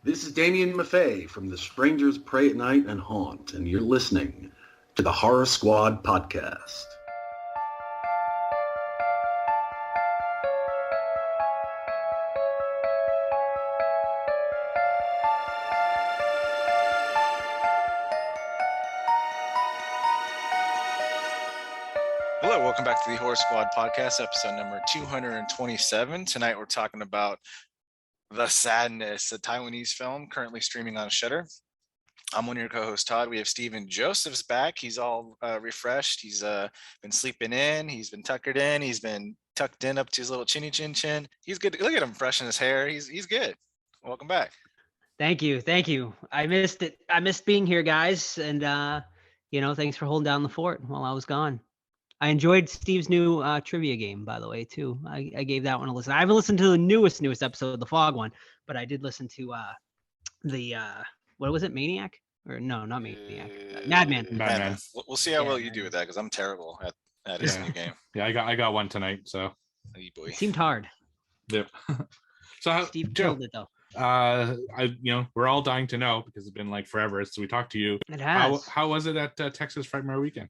This is Damien Maffei from The Strangers Pray at Night and Haunt, and you're listening to the Horror Squad podcast. Hello, welcome back to the Horror Squad podcast, episode number 227. Tonight we're talking about The Sadness, a Taiwanese film currently streaming on Shudder. I'm one of your co-hosts, Todd. We have Steven Joseph's back. He's all refreshed. He's been sleeping in. He's been tuckered in. He's been tucked in up to his little chinny chin chin. He's good. Look at him fresh in his hair. He's good. Welcome back. Thank you. I missed it. I missed being here, guys. And, thanks for holding down the fort while I was gone. I enjoyed Steve's new trivia game, by the way, too. I gave that one a listen. I haven't listened to the newest episode, the Fog one, but I did listen to what was it, Maniac? Or no, not Maniac. Madman. We'll see how well you do with that, because I'm terrible at his new game. Yeah, I got one tonight, so. Hey, boy. It seemed hard. Yep. So Steve killed it, though. We're all dying to know, because it's been like forever since we talked to you. It has. How was it at Texas Frightmare Weekend?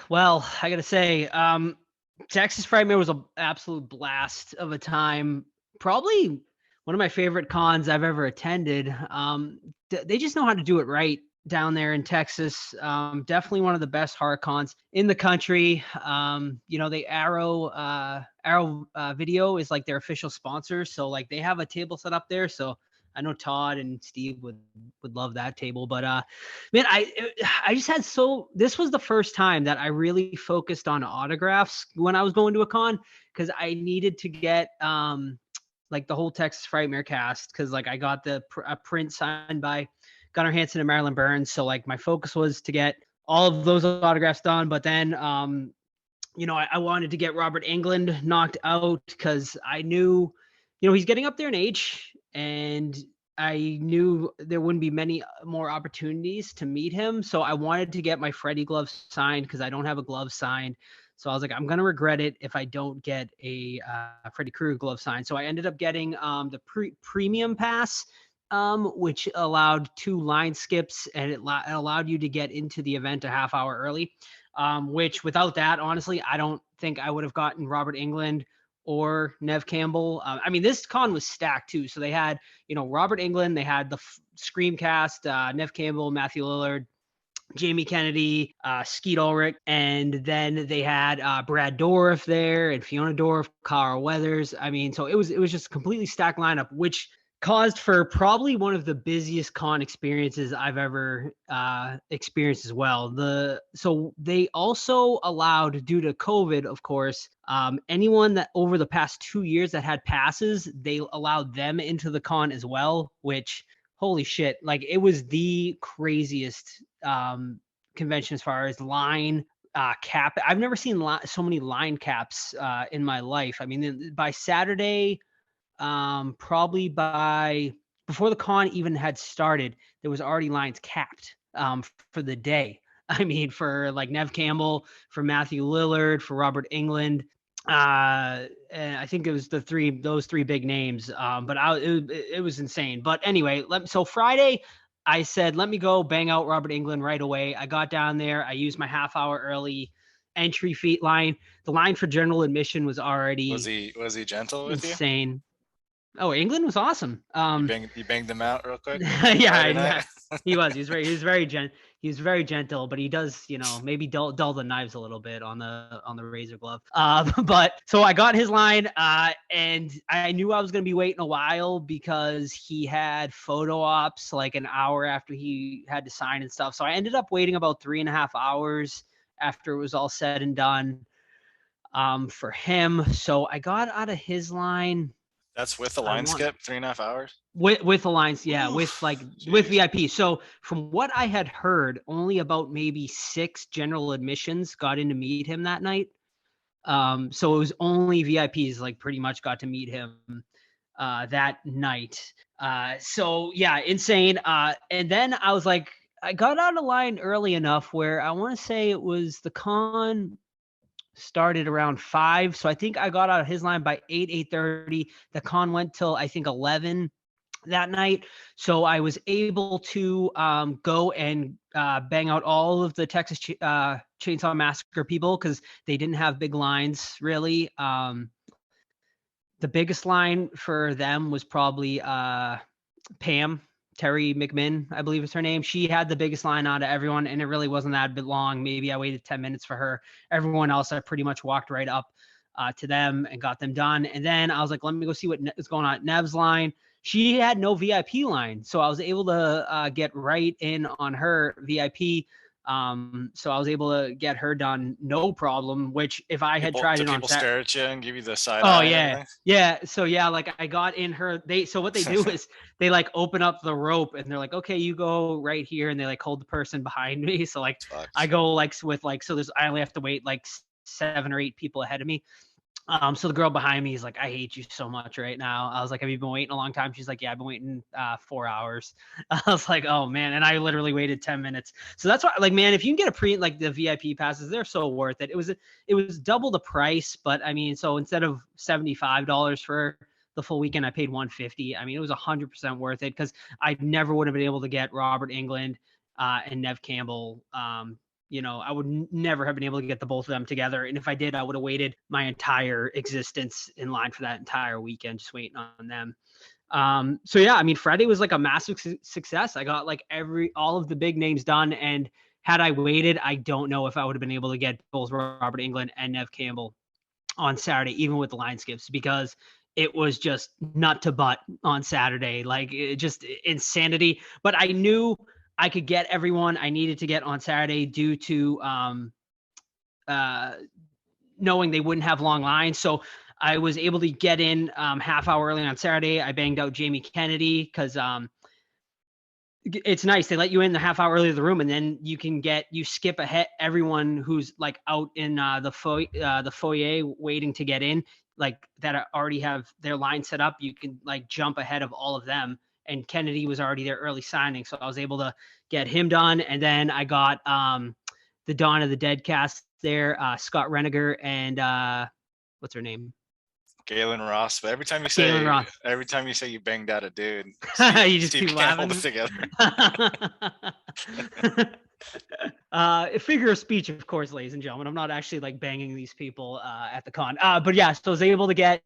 Well, I gotta say, Texas Frightmare was an absolute blast of a time. Probably one of my favorite cons I've ever attended. They just know how to do it right down there in Texas. Definitely one of the best horror cons in the country. The Arrow Video is like their official sponsor, so like they have a table set up there. So I know Todd and Steve would love that table, but man, I just had this was the first time that I really focused on autographs when I was going to a con, because I needed to get like the whole Texas Frightmare cast, because like I got a print signed by Gunnar Hansen and Marilyn Burns, so like my focus was to get all of those autographs done. But then I wanted to get Robert Englund knocked out, because I knew he's getting up there in age, and I knew there wouldn't be many more opportunities to meet him. So I wanted to get my Freddy glove signed, because I don't have a glove signed. So I was like, I'm going to regret it if I don't get a Freddy Krueger glove signed. So I ended up getting the premium pass, which allowed 2 line skips, and it allowed you to get into the event a half hour early, which without that, honestly, I don't think I would have gotten Robert Englund or Nev Campbell. This con was stacked too. So they had, Robert Englund, they had the Scream cast, Nev Campbell, Matthew Lillard, Jamie Kennedy, Skeet Ulrich, and then they had Brad Dourif there, and Fiona Dourif, Carl Weathers. So it was just a completely stacked lineup, which caused for probably one of the busiest con experiences I've ever experienced as well. So they also allowed, due to COVID, of course, anyone that over the past 2 years that had passes, they allowed them into the con as well, which, holy shit, like it was the craziest convention as far as line cap. I've never seen so many line caps in my life. By Saturday, probably before the con even had started, there was already lines capped for the day. For like Nev Campbell, for Matthew Lillard, for Robert Englund. And I think it was those three big names. But it was insane. But anyway, so Friday, I said, let me go bang out Robert Englund right away. I got down there. I used my half hour early entry fee line. The line for general admission was already Was he gentle with insane. Oh, Englund was awesome. You banged him out real quick. Yeah, he was. He was very gentle, but he does, maybe dull the knives a little bit on the razor glove. But so I got his line, and I knew I was going to be waiting a while, because he had photo ops like an hour after he had to sign and stuff. So I ended up waiting about 3.5 hours after it was all said and done for him. So I got out of his line. That's with the line skip, 3.5 hours? With the lines, yeah. Oof, with VIP. So from what I had heard, only about maybe 6 general admissions got in to meet him that night. So it was only VIPs, like, pretty much got to meet him that night. So yeah, insane. And then I was like, I got out of line early enough where I want to say it was the con started around 5. So I think I got out of his line by 8:30. The con went till I think 11. that night. So I was able to go and bang out all of the Texas Chainsaw Massacre people because they didn't have big lines really. The biggest line for them was probably Pam. Terry McMinn, I believe is her name. She had the biggest line out of everyone, and it really wasn't that long. Maybe I waited 10 minutes for her. Everyone else, I pretty much walked right up to them and got them done. And then I was like, let me go see what is going on at Nev's line. She had no VIP line, so I was able to get right in on her VIP. So I was able to get her done, no problem. Which if I had tried it on people stare at you and give you the side oh eye. yeah. So yeah, like I got in her. So what they do is they like open up the rope and they're like, okay, you go right here, and they like hold the person behind me. So like I go like with like so there's I only have to wait like 7 or 8 people ahead of me. So the girl behind me is like, I hate you so much right now. I was like, have you been waiting a long time? She's like, yeah, I've been waiting 4 hours. I was like, oh man. And I literally waited 10 minutes. So that's why, like, man, if you can get like the VIP passes, they're so worth it. It was double the price, but I mean, so instead of $75 for the full weekend, I paid $150. I mean, it was 100% worth it because I never would have been able to get Robert Englund and Nev Campbell. I would never have been able to get the both of them together. And if I did, I would have waited my entire existence in line for that entire weekend, just waiting on them. So yeah, I mean, Friday was like a massive success. I got like all of the big names done. And had I waited, I don't know if I would have been able to get both Robert Englund and Nev Campbell on Saturday, even with the line skips, because it was just nut to butt on Saturday, like just insanity. But I knew I could get everyone I needed to get on Saturday due to knowing they wouldn't have long lines. So I was able to get in half hour early on Saturday. I banged out Jamie Kennedy because it's nice. They let you in the half hour early to the room, and then you skip ahead everyone who's like out in the foyer waiting to get in, like that already have their line set up. You can like jump ahead of all of them. And Kennedy was already there early signing. So I was able to get him done. And then I got the Dawn of the Dead cast there, Scott Reniger and what's her name? Galen Ross. But every time you say you banged out a dude, you just keep laughing. Hold it together. A figure of speech, of course, ladies and gentlemen. I'm not actually like banging these people at the con. But yeah, so I was able to get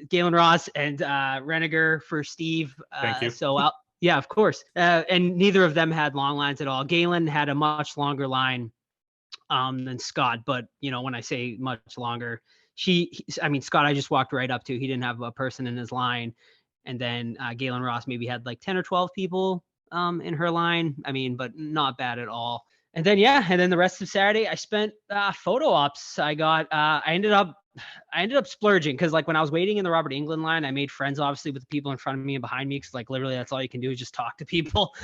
Galen Ross and Reniger for Steve. Thank you. So yeah, of course. And neither of them had long lines at all. Galen had a much longer line than Scott, but when I say much longer, Scott, I just walked right up to. He didn't have a person in his line, and then Galen Ross maybe had like 10 or 12 people in her line. I mean, but not bad at all. And then the rest of Saturday I spent photo ops. I ended up splurging because like when I was waiting in the Robert Englund line, I made friends obviously with the people in front of me and behind me because like literally that's all you can do is just talk to people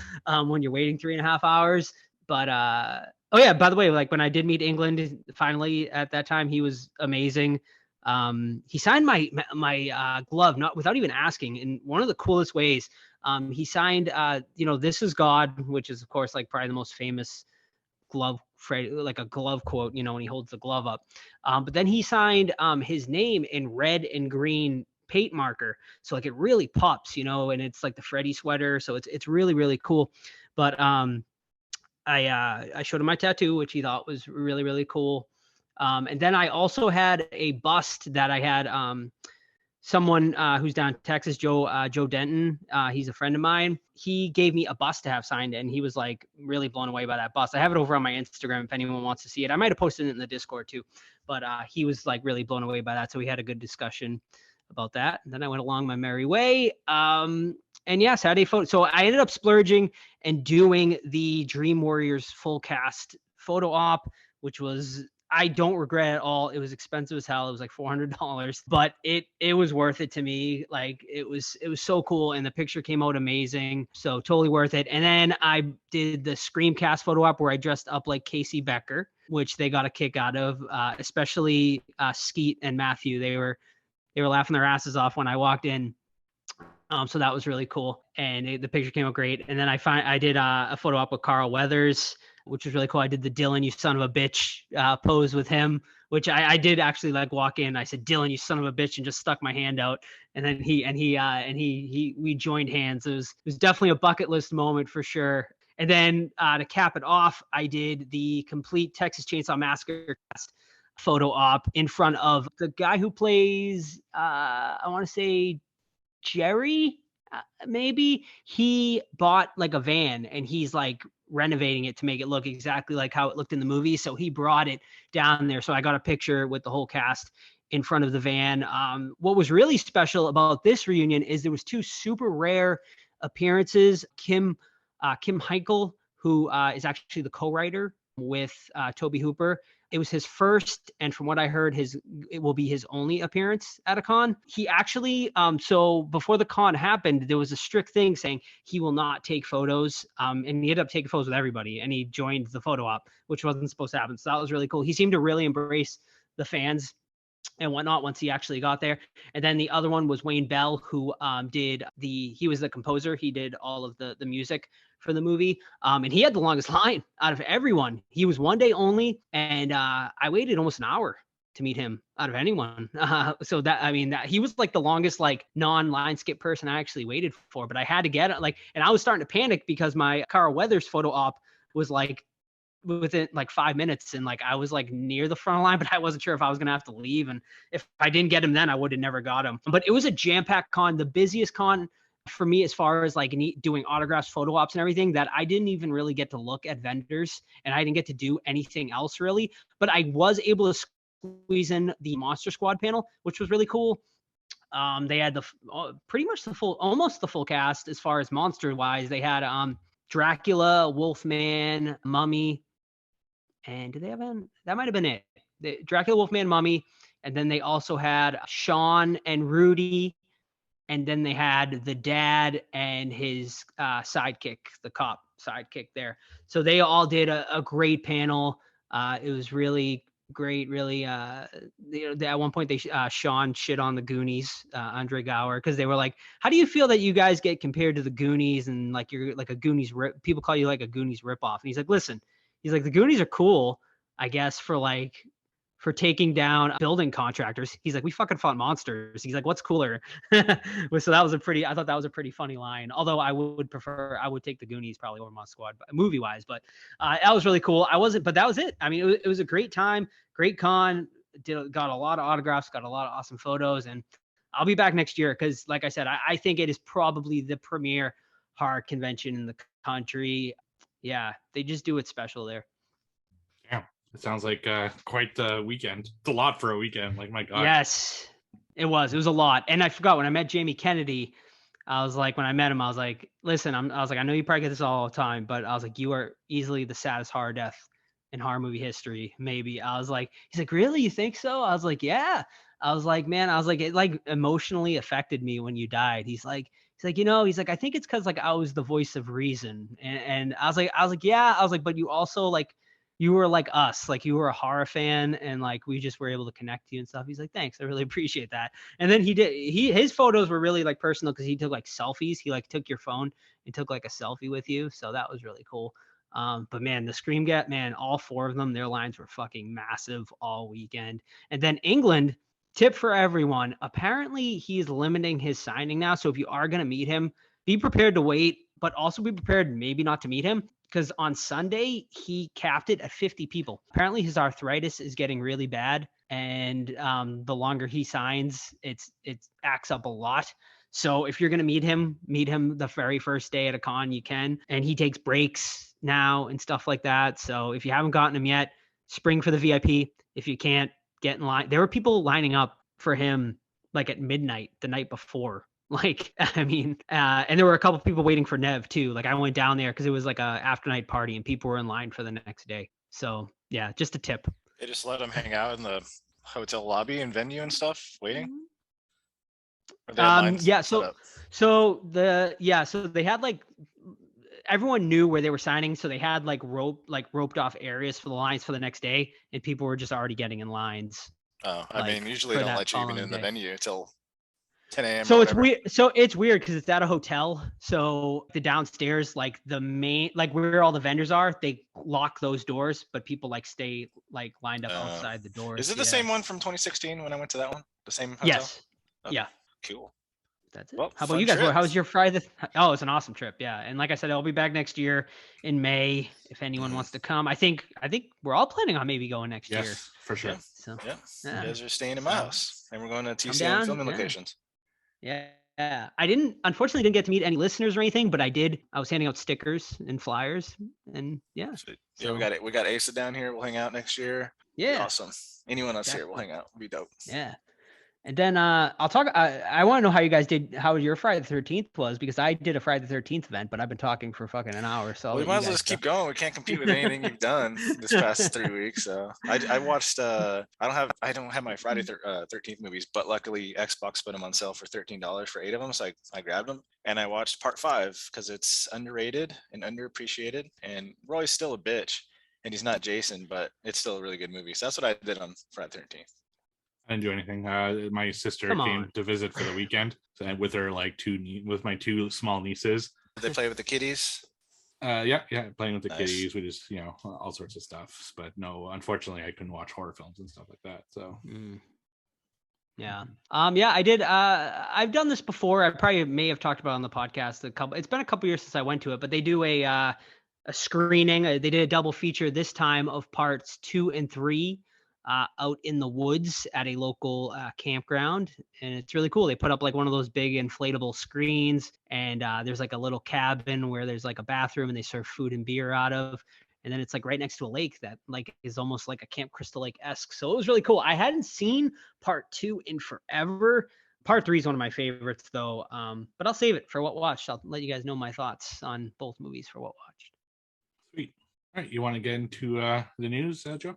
when you're waiting 3.5 hours. But oh yeah, by the way, like when I did meet Englund finally at that time, he was amazing. He signed my glove without even asking in one of the coolest ways. He signed "This Is God," which is of course like probably the most famous glove phrase, like a glove quote, when he holds the glove up. But then he signed his name in red and green paint marker, so like it really pops, and it's like the Freddy sweater, so it's really really cool. But I showed him my tattoo, which he thought was really really cool. And then I also had a bust that I had someone who's down in Texas, Joe Denton. He's a friend of mine. He gave me a bust to have signed, and he was like really blown away by that bust. I have it over on my Instagram if anyone wants to see it. I might have posted it in the Discord too, but he was like really blown away by that. So we had a good discussion about that. And then I went along my merry way. And yeah, Saturday photo. So I ended up splurging and doing the Dream Warriors full cast photo op, which was, I don't regret at all. It was expensive as hell. It was like $400, but it was worth it to me. Like it was so cool. And the picture came out amazing. So totally worth it. And then I did the Screamcast photo op where I dressed up like Casey Becker, which they got a kick out of, especially Skeet and Matthew. They were laughing their asses off when I walked in. So that was really cool. And the picture came out great. And then I did a photo op with Carl Weathers, which was really cool. I did the Dylan, you son of a bitch pose with him, which I did actually like walk in. I said, Dylan, you son of a bitch, and just stuck my hand out. And then we joined hands. It was definitely a bucket list moment for sure. And then to cap it off, I did the complete Texas Chainsaw Massacre cast photo op in front of the guy who plays, I want to say Jerry, maybe. He bought like a van and he's like renovating it to make it look exactly like how it looked in the movie. So he brought it down there. So I got a picture with the whole cast in front of the van. What was really special about this reunion is there was two super rare appearances. Kim Heichel, who is actually the co-writer with Toby Hooper. It was his first, and from what I heard, it will be his only appearance at a con. He actually, so before the con happened, there was a strict thing saying he will not take photos, and he ended up taking photos with everybody, and he joined the photo op, which wasn't supposed to happen. So that was really cool. He seemed to really embrace the fans and whatnot once he actually got there. And then the other one was Wayne Bell, who he was the composer. He did all of the music for the movie. And he had the longest line out of everyone. He was one day only. And I waited almost an hour to meet him out of anyone. So that he was like the longest like non-line skip person I actually waited for, but I had to get it and I was starting to panic because my Carl Weathers photo op was like within like 5 minutes, and like I was like near the front line, but I wasn't sure if I was gonna have to leave, and if I didn't get him then I would have never got him. But it was a jam-packed con, the busiest con for me as far as like doing autographs, photo ops and everything, that I didn't even really get to look at vendors and I didn't get to do anything else really, but I was able to squeeze in the Monster Squad panel, which was really cool. They had pretty much almost the full cast as far as monster wise. They had Dracula, Wolfman, Mummy, and did they have that might have been it. Dracula, Wolfman, Mummy, and then they also had Sean and Rudy, and then they had the dad and his sidekick, the cop sidekick there. So they all did a great panel. It was really great, really. At one point, Sean shit on the Goonies, Andre Gower, because they were like, "How do you feel that you guys get compared to the Goonies and like you're like a Goonies people call you like a Goonies ripoff?" And he's like, "Listen." He's like, the Goonies are cool, I guess, for taking down building contractors. He's like, we fucking fought monsters. He's like, what's cooler? So I thought that was a pretty funny line. Although I would take the Goonies probably over Monster Squad movie wise, but that was really cool. But that was it. I mean, it was a great time, great con. Got a lot of autographs, got a lot of awesome photos, and I'll be back next year because, like I said, I think it is probably the premier horror convention in the country. Yeah, they just do it special there. Yeah, it sounds like quite the weekend. It's a lot for a weekend. Like, my God. Yes, it was a lot. And I forgot when I met Jamie Kennedy, I was like, when I met him, I was like, listen, I was like, I know you probably get this all the time, but I was like, you are easily the saddest horror death in horror movie history. Maybe. I was like, he's like, really? You think so? I was like, yeah. I was like, man, it like emotionally affected me when you died. He's like, he's like, I think it's because like I was the voice of reason. And I was like, yeah. I was like, but you also like, you were like us, like you were a horror fan and like we just were able to connect to you and stuff. He's like, thanks, I really appreciate that. And then his photos were really like personal because he took like selfies. He like took your phone and took like a selfie with you. So that was really cool. But man, the Scream Get, man, all four of them, their lines were fucking massive all weekend. And then England, tip for everyone. Apparently, he's limiting his signing now. So if you are going to meet him, be prepared to wait, but also be prepared maybe not to meet him because on Sunday, he capped it at 50 people. Apparently, his arthritis is getting really bad. And the longer he signs, it acts up a lot. So if you're going to meet him the very first day at a con you can. And he takes breaks now and stuff like that. So if you haven't gotten him yet, spring for the VIP. If you can't, get in line. There were people lining up for him like at midnight the night before. Like, I mean, and there were a couple people waiting for Nev too. Like I went down there because it was like a after night party and people were in line for the next day. So yeah, just a tip. They just let him hang out in the hotel lobby and venue and stuff, waiting. Yeah. So they had like everyone knew where they were signing, so they had like roped off areas for the lines for the next day, and people were just already getting in lines. Oh, I mean, usually they don't let you even in the venue until 10 a.m. So or it's whatever. weird. So it's weird because it's at a hotel. So the downstairs, like the main, like where all the vendors are, they lock those doors, but people like stay like lined up outside the doors. Is it the same one from 2016 when I went to that one? The same hotel? Yes. Okay. Yeah. Cool. That's it. Well, How about fun you guys? trip. How was your Friday? Oh, it's an awesome trip. Yeah. And like I said, I'll be back next year in May if anyone wants to come. I think we're all planning on maybe going next year. Yes, for sure. Yeah. So Yeah. yeah. You guys are staying in my house, and we're going to Come TCM down, filming yeah. locations. Yeah. I unfortunately didn't get to meet any listeners or anything, but I was handing out stickers and flyers, and yeah. Sweet. So, Yeah, we got Asa down here. We'll hang out next year. Be yeah. awesome. Anyone else here, we'll Definitely. hang out. It'll be dope. Yeah. And then I'll talk. I want to know how you guys did. How your Friday the 13th was, because I did a Friday the 13th event, but I've been talking for fucking an hour. So Well, we might as well just keep going. We can't compete with anything you've done this past 3 weeks. So I watched. I don't have my Friday 13th movies, but luckily Xbox put them on sale for $13 for 8 of them. So I grabbed them and I watched Part 5 because it's underrated and underappreciated. And Roy's still a bitch, and he's not Jason, but it's still a really good movie. So that's what I did on Friday 13th. I didn't do anything. My sister Come came on. to visit for the weekend, so with her with my two small nieces. Did they play with the kiddies? Yeah, playing with the Nice. kiddies. We just all sorts of stuff. But no, unfortunately, I couldn't watch horror films and stuff like that. So yeah. Yeah, I did. I've done this before. I probably may have talked about it on the podcast it's been a couple years since I went to it, but they do a screening. They did a double feature this time of parts 2 and 3 out in the woods at a local campground, and it's really cool. They put up like one of those big inflatable screens, and there's like a little cabin where there's like a bathroom and they serve food and beer out of, and then it's like right next to a lake that like is almost like a Camp Crystal Lake-esque. So it was really cool. I hadn't seen part 2 in forever. Part 3 is one of my favorites though, but I'll save it for what watched. I'll let you guys know my thoughts on both movies for what watched. sweet. All right, you want to get into the news, Joe?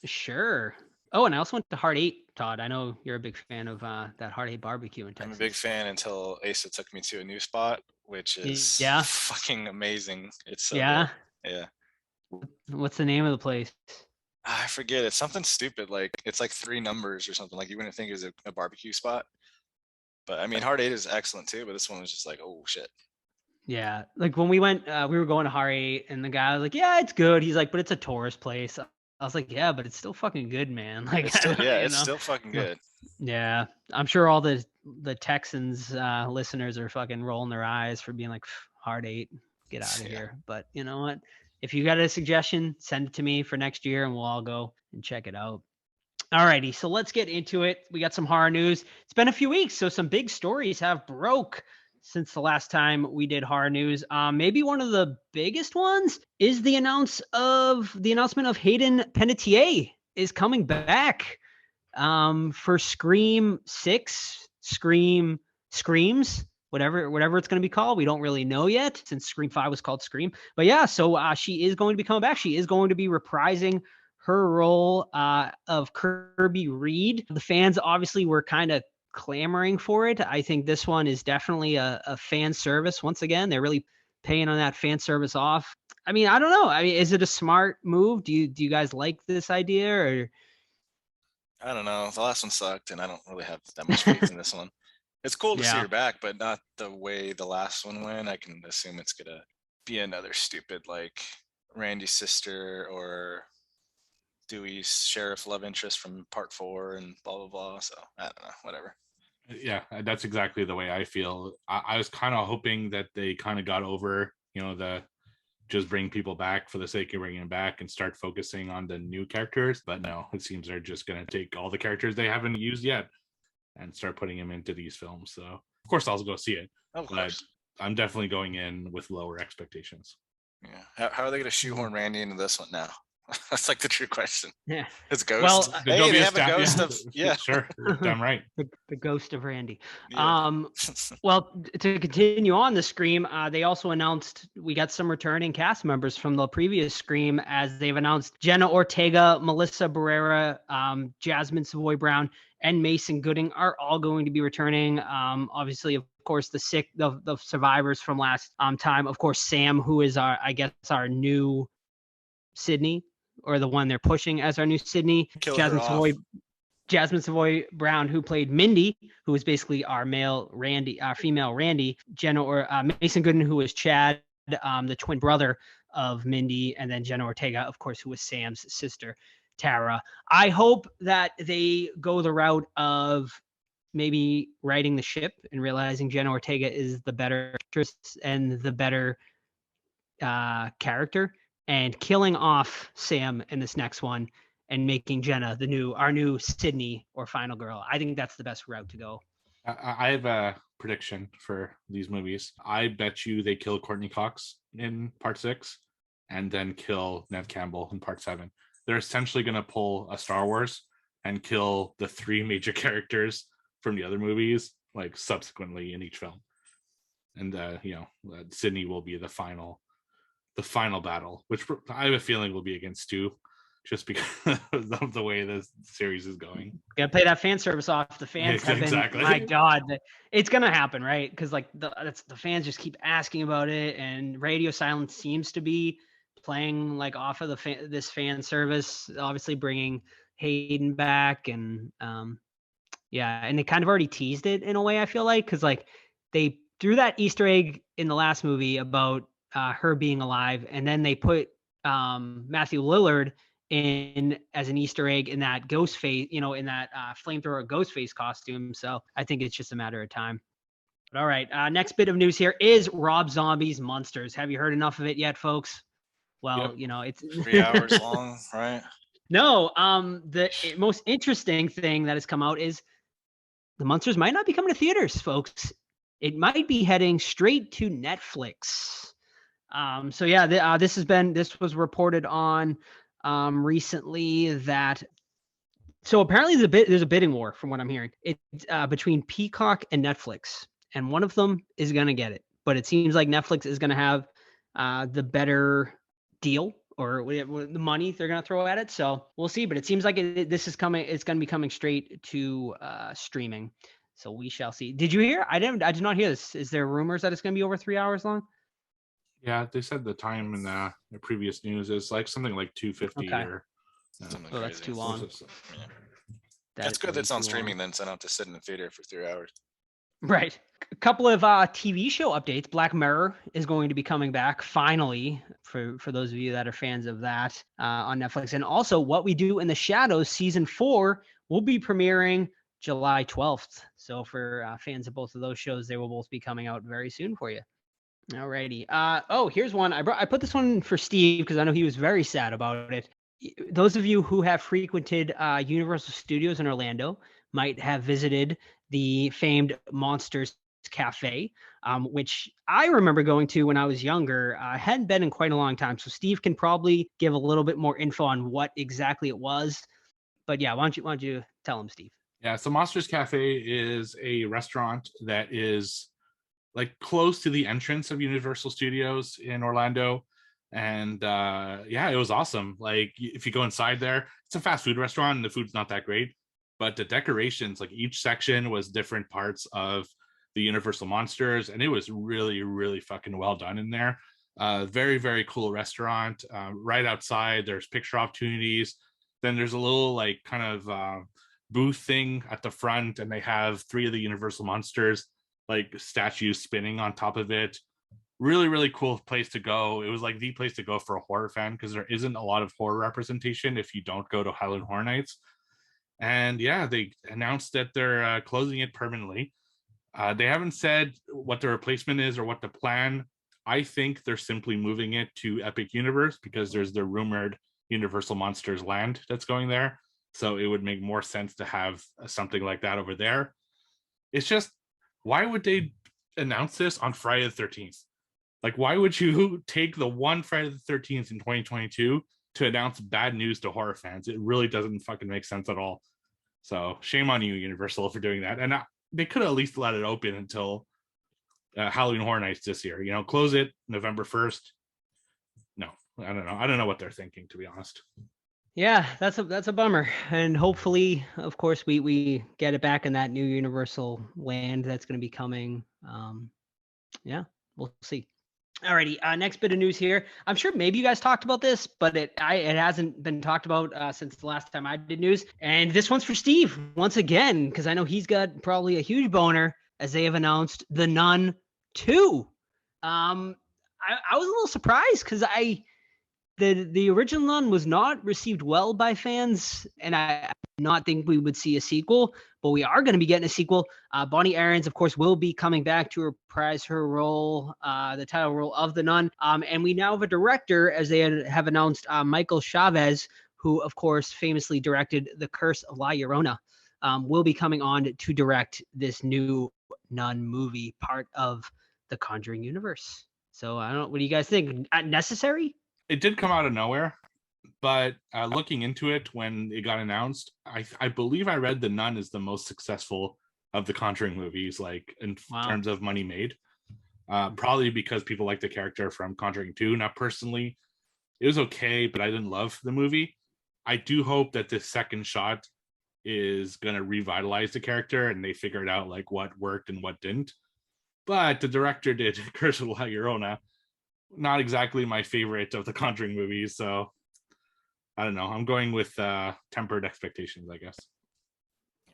Sure. Oh, and I also went to Heart 8, Todd. I know you're a big fan of that Heart 8 barbecue in Texas. I'm a big fan until Asa took me to a new spot, which is fucking amazing. It's so good. Yeah. What's the name of the place? I forget. It's something stupid. Like it's like 3 numbers or something. Like you wouldn't think it was a barbecue spot. But I mean, Heart 8 is excellent too. But this one was just like, oh shit. Yeah. Like when we went, we were going to Heart 8, and the guy was like, "Yeah, it's good." He's like, "But it's a tourist place." I was like, "Yeah, but it's still fucking good, man." Like, it's still, it's still fucking good. Yeah, I'm sure all the Texans listeners are fucking rolling their eyes for being like, Heart 8, get out of here. But you know what? If you got a suggestion, send it to me for next year, and we'll all go and check it out. Alrighty, so let's get into it. We got some horror news. It's been a few weeks, so some big stories have broke since the last time we did horror news. Maybe one of the biggest ones is the announcement of Hayden Panettiere is coming back for Scream 6, Screams, whatever it's going to be called. We don't really know yet, since Scream 5 was called Scream. But yeah, so she is going to be coming back. She is going to be reprising her role of Kirby Reed. The fans obviously were kind of clamoring for it. I think this one is definitely a fan service. Once again, they're really paying on that fan service off. I mean, I don't know. I mean, is it a smart move? Do you guys like this idea, or? I don't know. The last one sucked, and I don't really have that much faith in this one. It's cool to see her back, but not the way the last one went. I can assume it's gonna be another stupid like Randy's sister or Dewey's sheriff love interest from part 4 and blah blah blah. So I don't know, whatever. Yeah, that's exactly the way I feel. I was kind of hoping that they kind of got over, the just bring people back for the sake of bringing them back and start focusing on the new characters. But no, it seems they're just going to take all the characters they haven't used yet and start putting them into these films. So of course I'll go see it, but I'm definitely going in with lower expectations. Yeah. How are they going to shoehorn Randy into this one now? That's like the true question. Yeah. It's Ghost. Well, hey, they have a ghost of sure. Damn right. The ghost of Randy. Yeah. Well, to continue on the Scream, they also announced we got some returning cast members from the previous Scream, as they've announced Jenna Ortega, Melissa Barrera, Jasmine Savoy Brown, and Mason Gooding are all going to be returning. Obviously, of course, the survivors from last time. Of course, Sam, who is our new Sydney, or the one they're pushing as our new Sydney. Kill Jasmine her Savoy. off. Jasmine Savoy Brown, who played Mindy, who was basically our female Randy. Mason Gooden, who was Chad, the twin brother of Mindy, and then Jenna Ortega, of course, who was Sam's sister, Tara. I hope that they go the route of maybe righting the ship and realizing Jenna Ortega is the better actress and the better character, and killing off Sam in this next one and making Jenna our new Sydney or final girl. I think that's the best route to go. I have a prediction for these movies. I bet you they kill Courtney Cox in part 6 and then kill Nev Campbell in part 7. They're essentially going to pull a Star Wars and kill the 3 major characters from the other movies, like subsequently in each film. And Sydney will be the final battle, which I have a feeling will be against Stu, just because of the way this series is going. Gotta play that fan service off. The fans have been, exactly. My God, it's gonna happen, right? Because like the fans just keep asking about it, and Radio Silence seems to be playing like off of this fan service, obviously bringing Hayden back, and and they kind of already teased it in a way, I feel like, because like they threw that Easter egg in the last movie about her being alive, and then they put Matthew Lillard in as an Easter egg in that ghost face, in that flamethrower ghost face costume. So I think it's just a matter of time. But all right, next bit of news here is Rob Zombie's Monsters. Have you heard enough of it yet, folks? Well, Yep. It's 3 hours long, right? No, the most interesting thing that has come out is the Monsters might not be coming to theaters, folks. It might be heading straight to Netflix. This was reported on recently that, so apparently there's a bidding war from what I'm hearing. It's between Peacock and Netflix, and one of them is going to get it, but it seems like Netflix is going to have the better deal, or the money they're going to throw at it. So we'll see, but it seems like it's going to be coming straight to streaming. So we shall see. Did you hear? I did not hear this. Is there rumors that it's going to be over 3 hours long? Yeah, they said the time in the previous news is like something like 250 Okay. or Something that's crazy. too long. Yeah. That That's is good way that's on too streaming long. then, so I don't have to sit in the theater for 3 hours. Right. A couple of TV show updates. Black Mirror is going to be coming back finally for those of you that are fans of that on Netflix. And also What We Do in the Shadows season 4 will be premiering July 12th. So for fans of both of those shows, they will both be coming out very soon for you. Alrighty. Here's one. I put this one for Steve because I know he was very sad about it. Those of you who have frequented Universal Studios in Orlando might have visited the famed Monsters Cafe, which I remember going to when I was younger. I hadn't been in quite a long time, so Steve can probably give a little bit more info on what exactly it was. But yeah, why don't you tell him, Steve? Yeah, so Monsters Cafe is a restaurant that is like close to the entrance of Universal Studios in Orlando. And it was awesome. Like if you go inside there, it's a fast food restaurant and the food's not that great, but the decorations, like each section was different parts of the Universal Monsters, and it was really, really fucking well done in there. Very, very cool restaurant. Right outside, there's picture opportunities. Then there's a little like kind of booth thing at the front, and they have 3 of the Universal Monsters like statues spinning on top of it. Really, really cool place to go. It was like the place to go for a horror fan because there isn't a lot of horror representation if you don't go to Halloween Horror Nights. And yeah, they announced that they're closing it permanently. They haven't said what the replacement is or what the plan. I think they're simply moving it to Epic Universe because there's the rumored Universal Monsters land that's going there. So it would make more sense to have something like that over there. It's just, why would they announce this on Friday the 13th? Like, why would you take the one Friday the 13th in 2022 to announce bad news to horror fans? It really doesn't fucking make sense at all. So shame on you, Universal, for doing that. And they could at least let it open until Halloween Horror Nights this year. Close it November 1st. No, I don't know. I don't know what they're thinking, to be honest. Yeah, that's a bummer. And hopefully, of course, we get it back in that new Universal land that's going to be coming. We'll see. Alrighty, next bit of news here. I'm sure maybe you guys talked about this, but it hasn't been talked about since the last time I did news. And this one's for Steve once again, because I know he's got probably a huge boner as they have announced The Nun 2. I was a little surprised because the original Nun was not received well by fans, and I did not think we would see a sequel, but we are going to be getting a sequel. Bonnie Aarons, of course, will be coming back to reprise her role, the title role of the Nun. And we now have a director, as they have announced, Michael Chavez, who, of course, famously directed The Curse of La Llorona, will be coming on to direct this new Nun movie, part of the Conjuring universe. So I don't know. What do you guys think? Necessary? It did come out of nowhere, but looking into it when it got announced, I believe I read The Nun is the most successful of the Conjuring movies, like in terms of money made. Probably because people like the character from Conjuring 2. Now, personally, it was okay, but I didn't love the movie. I do hope that this second shot is going to revitalize the character and they figured out like what worked and what didn't. But the director did Curse of La Llorona. Not exactly my favorite of the Conjuring movies, so I don't know. I'm going with tempered expectations, I guess.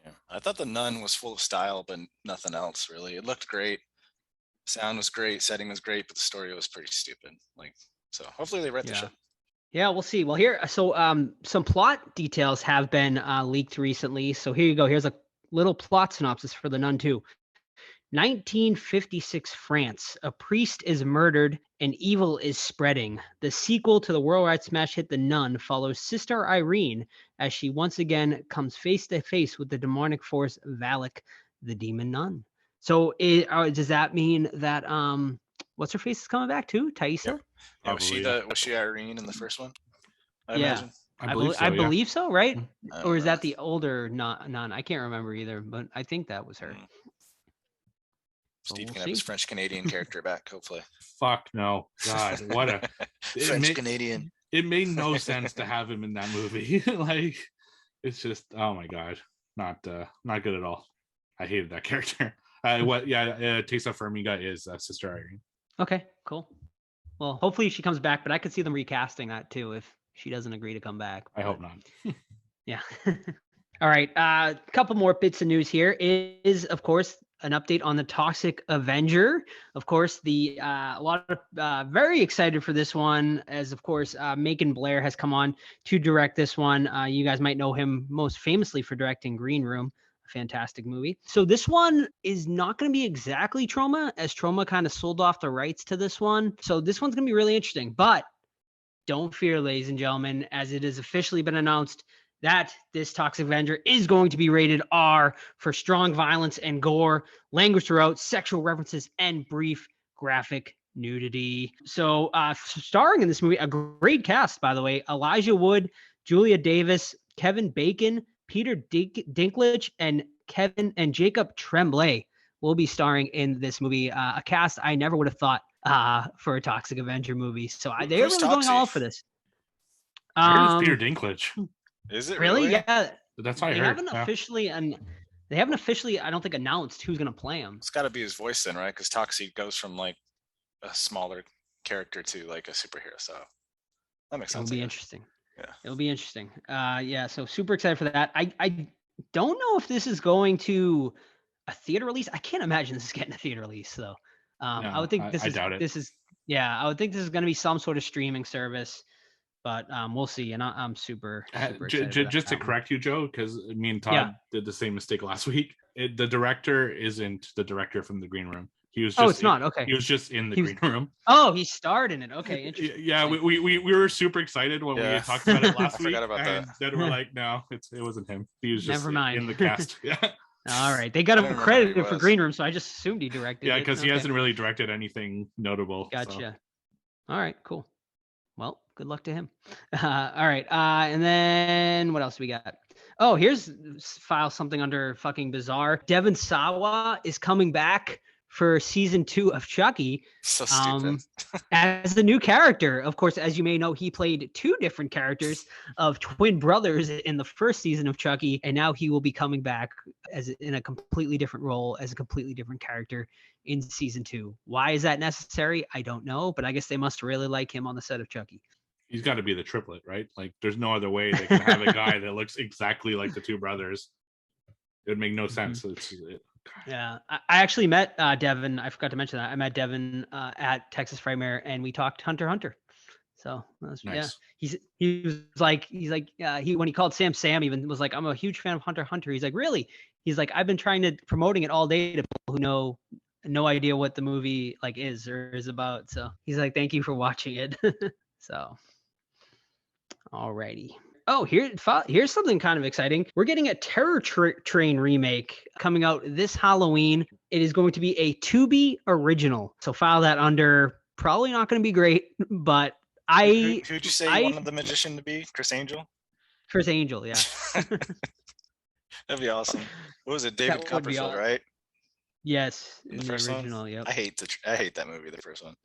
Yeah, I thought The Nun was full of style, but nothing else really. It looked great, sound was great, setting was great, but the story was pretty stupid. Like, so hopefully they write the shit. Yeah, we'll see. Well, here, so some plot details have been leaked recently. So here you go. Here's a little plot synopsis for The Nun 2. 1956 France. A priest is murdered and evil is spreading. The sequel to the worldwide smash hit The Nun follows Sister Irene as she once again comes face to face with the demonic force Valak, the demon nun. So does that mean that what's her face is coming back too? Thaisa? Yeah, was she Irene in the first one? I imagine. I believe so, right? Or is that the older nun? I can't remember either, but I think that was her. Steve can have his French Canadian character back, hopefully. Fuck no. God, what a French Canadian. It made no sense to have him in that movie. Like, it's just, oh my God. Not good at all. I hated that character. Thaisa Farmiga is Sister Irene. Okay, cool. Well, hopefully she comes back, but I could see them recasting that too if she doesn't agree to come back. I hope not. Yeah. All right. A couple more bits of news here is, of course, an update on the Toxic Avenger. Of course, a lot of very excited for this one, as of course Macon Blair has come on to direct this one. You guys might know him most famously for directing Green Room, a fantastic movie. So this one is not going to be exactly Troma, as Troma kind of sold off the rights to this one. So this one's going to be really interesting. But don't fear, ladies and gentlemen, as it has officially been announced that this Toxic Avenger is going to be rated R for strong violence and gore, language throughout, sexual references, and brief graphic nudity. So starring in this movie, a great cast, by the way, Elijah Wood, Julia Davis, Kevin Bacon, Peter Dinklage, and Jacob Tremblay will be starring in this movie. A cast I never would have thought for a Toxic Avenger movie. So they're really going all out for this. Where's Peter Dinklage? Is it really? Yeah. That's why they haven't officially I don't think announced who's going to play him. It's got to be his voice then, right? Because Toxic goes from like a smaller character to like a superhero. So that makes sense. It'll be interesting. Yeah. It'll be interesting. So super excited for that. I don't know if this is going to a theater release. I can't imagine this is getting a theater release though. I would think I doubt it. I would think this is going to be some sort of streaming service. But we'll see, and I'm super excited. Just to correct you, Joe, because me and Todd did the same mistake last week. The director isn't the director from the Green Room. He was. Just not okay. He was just in the Green Room. Oh, he starred in it. Okay, interesting. Yeah, we were super excited when we talked about it last week. I forgot about that. Then we're like, no, it wasn't him. He was just in the cast. Yeah. All right, they got him credited for Green Room, so I just assumed he directed. Yeah, because he hasn't really directed anything notable. Gotcha. So. All right, cool. Well, good luck to him. All right. And then what else we got? Oh, here's file something under fucking bizarre. Devon Sawa is coming back for season 2 of Chucky. So stupid. As the new character. Of course, as you may know, he played 2 different characters of twin brothers in the first season of Chucky, and now he will be coming back as in a completely different role, as a completely different character in season 2. Why is that necessary? I don't know, but I guess they must really like him on the set of Chucky. He's got to be the triplet, right? Like, there's no other way they can have a guy that looks exactly like the 2 brothers. It would make no sense. Yeah, I actually met Devin. I forgot to mention that. I met Devin at Texas Frightmare, and we talked Hunter x Hunter. So that's Nice. Yeah, he was like when he called Sam even was like, I'm a huge fan of Hunter x Hunter. He's like, really? He's like, I've been trying to promoting it all day to people who know no idea what the movie like is or is about. So he's like, thank you for watching it. So, alrighty. Oh, here's something kind of exciting. We're getting a Terror Train remake coming out this Halloween. It is going to be a Tubi original. So file that under. Probably not going to be great, but Who'd you say you wanted the magician to be? Chris Angel? Chris Angel, yeah. That'd be awesome. What was it? David Copperfield, right? Yes, In the first original, one? Yep. I hate that movie, the first one.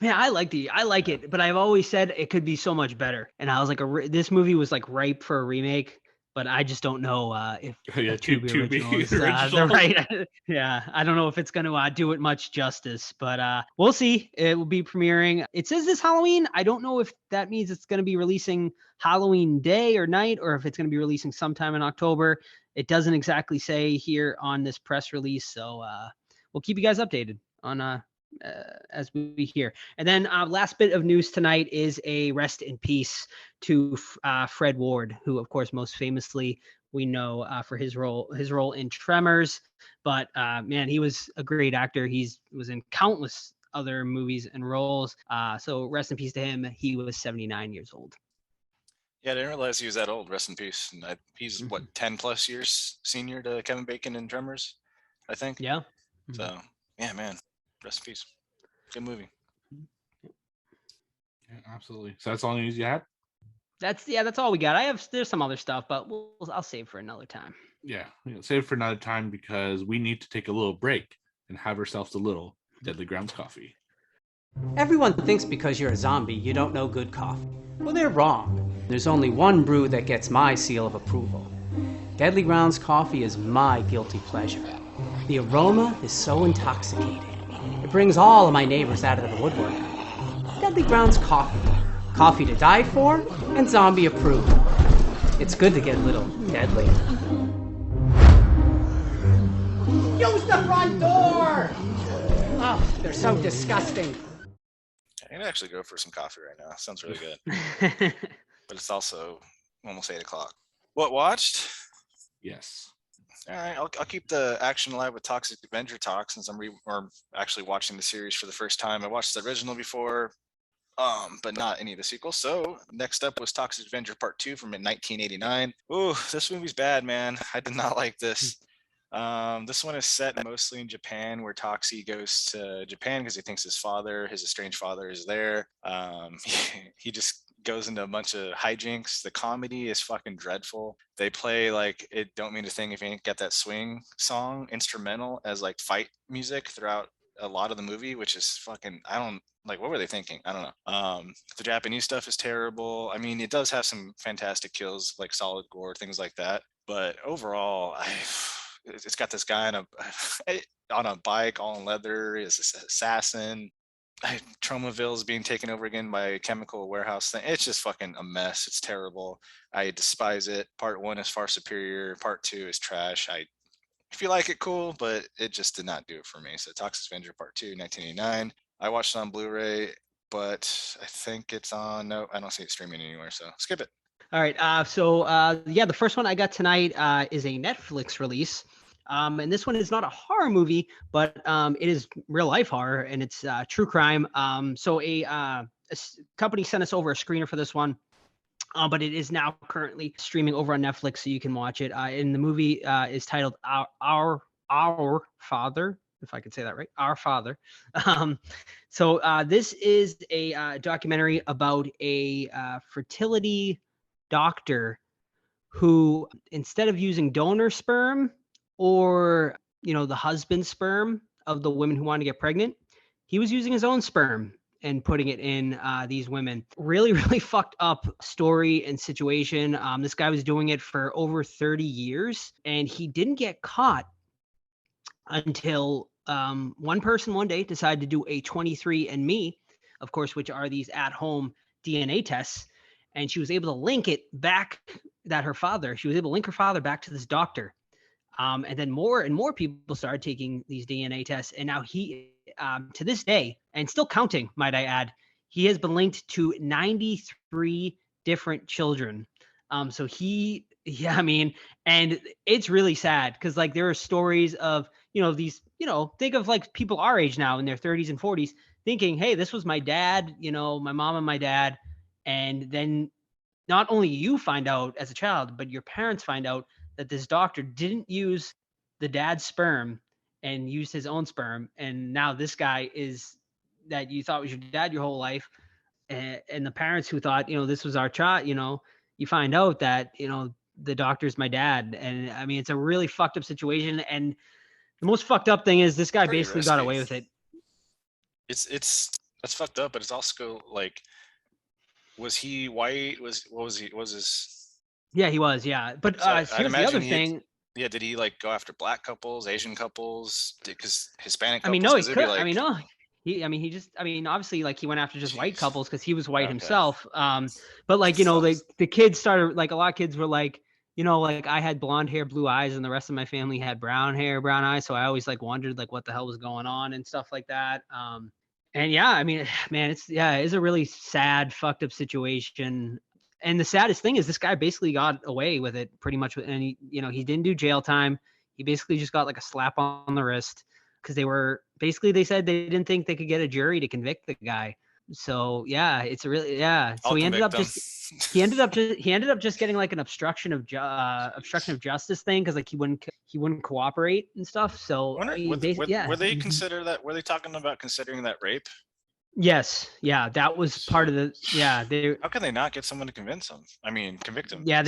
Man, I like it, but I've always said it could be so much better. And I was like, this movie was like ripe for a remake, but I just don't know if Tubi original is the right. Yeah, I don't know if it's going to do it much justice, but we'll see. It will be premiering. It says this Halloween. I don't know if that means it's going to be releasing Halloween day or night, or if it's going to be releasing sometime in October. It doesn't exactly say here on this press release, so we'll keep you guys updated on as we hear. And then last bit of news tonight is a rest in peace to Fred Ward, who of course most famously we know for his role in Tremors, but man, he was a great actor. Was in countless other movies and roles, so rest in peace to him. He was 79 years old. Yeah, I didn't realize he was that old. Rest in peace. And he's what, 10 plus years senior to Kevin Bacon in Tremors, I think. Yeah. So yeah, man, rest in peace. Good movie. Yeah, absolutely. So that's all the news you had? That's all we got. There's some other stuff, but I'll save for another time. Yeah, save for another time because we need to take a little break and have ourselves a little Deadly Grounds coffee. Everyone thinks because you're a zombie, you don't know good coffee. Well, they're wrong. There's only one brew that gets my seal of approval. Deadly Grounds coffee is my guilty pleasure. The aroma is so intoxicating. It brings all of my neighbors out of the woodwork. Deadly Grounds coffee. Coffee to die for and zombie approved. It's good to get a little deadly. Use the front door! Oh, they're so disgusting. I can actually go for some coffee right now. Sounds really good. But it's also almost 8 o'clock. What watched? Yes. All right, I'll keep the action alive with Toxic Avenger talk since I'm actually watching the series for the first time. I watched the original before, but not any of the sequels. So next up was Toxic Avenger Part 2 from 1989. Ooh, this movie's bad, man. I did not like this. This one is set mostly in Japan, where Toxie goes to Japan because he thinks his estranged father, is there. He just goes into a bunch of hijinks. The comedy is fucking dreadful. They play like It Don't Mean a Thing If You Ain't Got That Swing song instrumental as like fight music throughout a lot of the movie, which is fucking, I don't like, what were they thinking? I don't know. The Japanese stuff is terrible. I mean, it does have some fantastic kills, like solid gore, things like that. But overall, it's got this guy on a bike, all in leather, is this assassin. Tromaville is being taken over again by a chemical warehouse thing. It's just fucking a mess. It's terrible. I despise it. Part 1 is far superior. Part 2 is trash. If you like it, cool, but it just did not do it for me. So Toxic Avenger Part 2, 1989. I watched it on Blu-ray, but I think it's on, no, I don't see it streaming anywhere, so skip it. All right. So the first one I got tonight is a Netflix release. And this one is not a horror movie, but it is real life horror, and it's true crime. So a company sent us over a screener for this one, but it is now currently streaming over on Netflix, so you can watch it. And the movie is titled Our Father, if I could say that right, Our Father. So this is a documentary about a fertility doctor who, instead of using donor sperm or the husband's sperm, of the women who wanted to get pregnant, he was using his own sperm and putting it in these women. Really, really fucked up story and situation. This guy was doing it for over 30 years, and he didn't get caught until one person one day decided to do a 23andMe, of course, which are these at-home DNA tests, and she was able to link it back she was able to link her father back to this doctor. And then more and more people started taking these DNA tests, and now he, to this day, and still counting, might I add, he has been linked to 93 different children. So I mean, and it's really sad because like there are stories of, these, think of like people our age now in their 30s and 40s thinking, hey, this was my dad, my mom and my dad. And then not only you find out as a child, but your parents find out that this doctor didn't use the dad's sperm and used his own sperm. And now this guy is that you thought was your dad your whole life. And the parents who thought, this was our child, you find out that, the doctor's my dad. And I mean, it's a really fucked up situation. And the most fucked up thing is this guy Pretty basically risky. got away with it. That's fucked up, but it's also like, was he white? Was his? Yeah, he was. Yeah. But I'd here's the imagine other thing. Yeah, did he like go after black couples, Asian couples? Because Hispanic I couples. mean, no, he 'cause it'd be could. like, I mean, no. Obviously, like he went after just white Jeez. couples because he was white Okay. himself. But like, Sucks. the kids started, like a lot of kids were like, like I had blonde hair, blue eyes, and the rest of my family had brown hair, brown eyes. So I always like wondered like what the hell was going on and stuff like that. And yeah, I mean, man, it's a really sad, fucked up situation. And the saddest thing is this guy basically got away with it pretty much. And he didn't do jail time. He basically just got like a slap on the wrist because they said they didn't think they could get a jury to convict the guy. So yeah, it's really, yeah. So I'll he ended up convict he ended up just getting like an obstruction of justice thing because like he wouldn't cooperate and stuff. So Were they talking about considering that rape? Yes, yeah, that was part of the they. How can they not get someone to convince them? I mean, convict them. Yeah,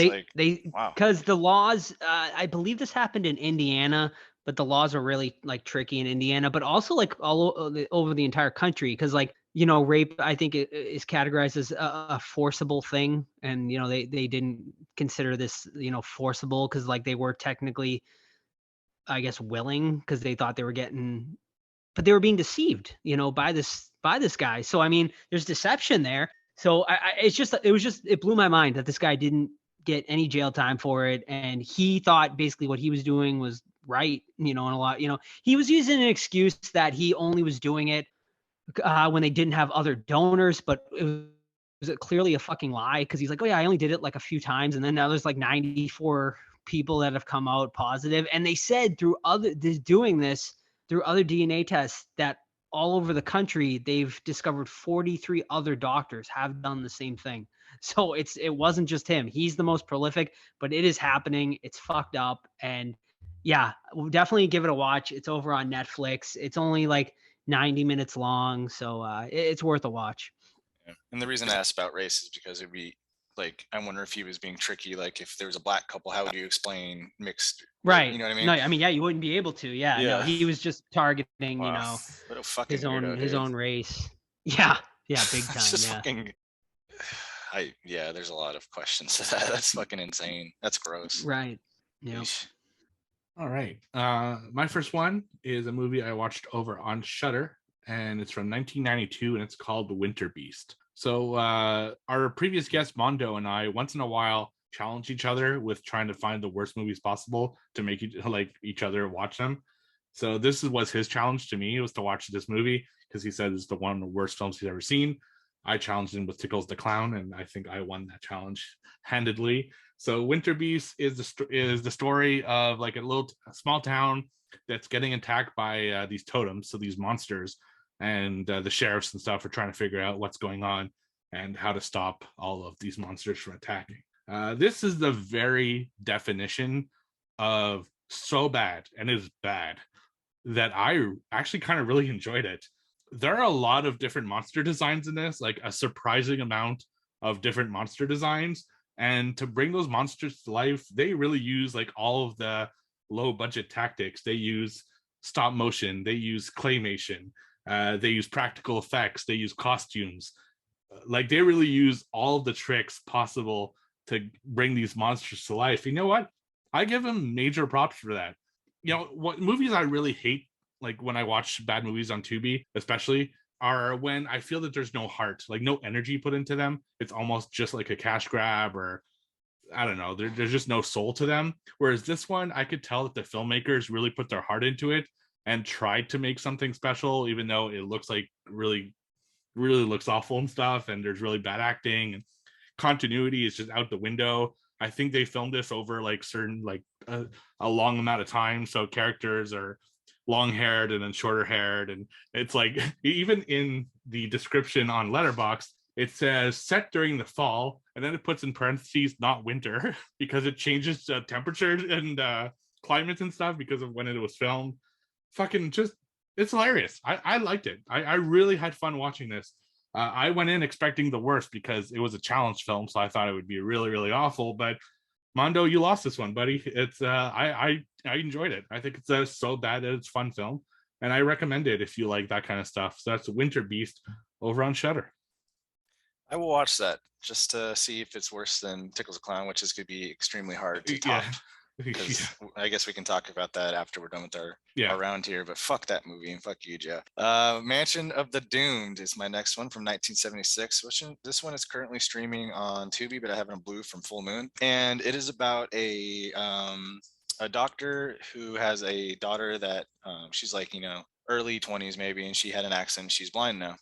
Wow. because the laws. I believe this happened in Indiana, but the laws are really like tricky in Indiana, but also like over the entire country. Because like rape, I think it is categorized as a forcible thing, and they didn't consider this forcible because like they were technically, I guess, willing because they thought they were getting, but they were being deceived, by this guy. So I mean, there's deception there. So it blew my mind that this guy didn't get any jail time for it, and he thought basically what he was doing was right, and a lot, he was using an excuse that he only was doing it when they didn't have other donors, but it was clearly a fucking lie because he's like, oh yeah, I only did it like a few times, and then now there's like 94 people that have come out positive, and they said through other DNA tests that all over the country, they've discovered 43 other doctors have done the same thing. So it wasn't just him. He's the most prolific, but it is happening. It's fucked up. And yeah, we'll definitely give it a watch. It's over on Netflix. It's only like 90 minutes long. So it's worth a watch. Yeah. And the reason I asked about race is because it'd be like, I wonder if he was being tricky. Like if there was a black couple, how would you explain mixed? Right. You know what I mean? No, I mean, yeah, you wouldn't be able to. Yeah. No, he was just targeting, Wow. What a fucking his own weirdo, his dude. own race. Yeah. Yeah. Big time. It's just Yeah. fucking. There's a lot of questions to that. That's fucking insane. That's gross. Right. Yeah. All right. My first one is a movie I watched over on Shudder, and it's from 1992, and it's called The Winter Beast. So our previous guest, Mondo, and I, once in a while, challenge each other with trying to find the worst movies possible to make each other watch them. So this was his challenge to me, was to watch this movie because he said it's one of the worst films he's ever seen. I challenged him with Tickles the Clown, and I think I won that challenge handedly. So Winter Beast is the story of like a small town that's getting attacked by these totems, so these monsters, and the sheriffs and stuff are trying to figure out what's going on and how to stop all of these monsters from attacking. This is the very definition of so bad, and it is bad, that I actually kind of really enjoyed it. There are a lot of different monster designs in this, like a surprising amount of different monster designs. And to bring those monsters to life, they really use like all of the low budget tactics. They use stop motion, they use claymation, they use practical effects, they use costumes. Like they really use all of the tricks possible to bring these monsters to life. You know what? I give them major props for that. You know, what movies I really hate, like when I watch bad movies on Tubi, especially, are when I feel that there's no heart, like no energy put into them. It's almost just like a cash grab, or I don't know, there's just no soul to them. Whereas this one, I could tell that the filmmakers really put their heart into it and tried to make something special, even though it looks like really looks awful and stuff, and there's really bad acting, and continuity is just out the window. I think they filmed this over like certain like a long amount of time, so characters are long haired and then shorter haired, and it's like even in the description on Letterboxd it says set during the fall, and then it puts in parentheses not winter because it changes temperatures and climates and stuff because of when it was filmed. Fucking just, it's hilarious. I liked it. I really had fun watching this. I went in expecting the worst because it was a challenge film, so I thought it would be really awful. But Mondo, you lost this one, buddy. It's I enjoyed it. I think it's so bad that it's a fun film, and I recommend it if you like that kind of stuff. So that's Winter Beast over on Shudder. I will watch that just to see if it's worse than Tickles the Clown, which is going to be extremely hard to top. Because I guess we can talk about that after we're done with our round here, but fuck that movie and fuck you, Joe. Mansion of the Doomed is my next one from 1976, which this one is currently streaming on Tubi, but I have it on Blue from Full Moon. And it is about a doctor who has a daughter that she's like, early 20s maybe, and she had an accident. She's blind now.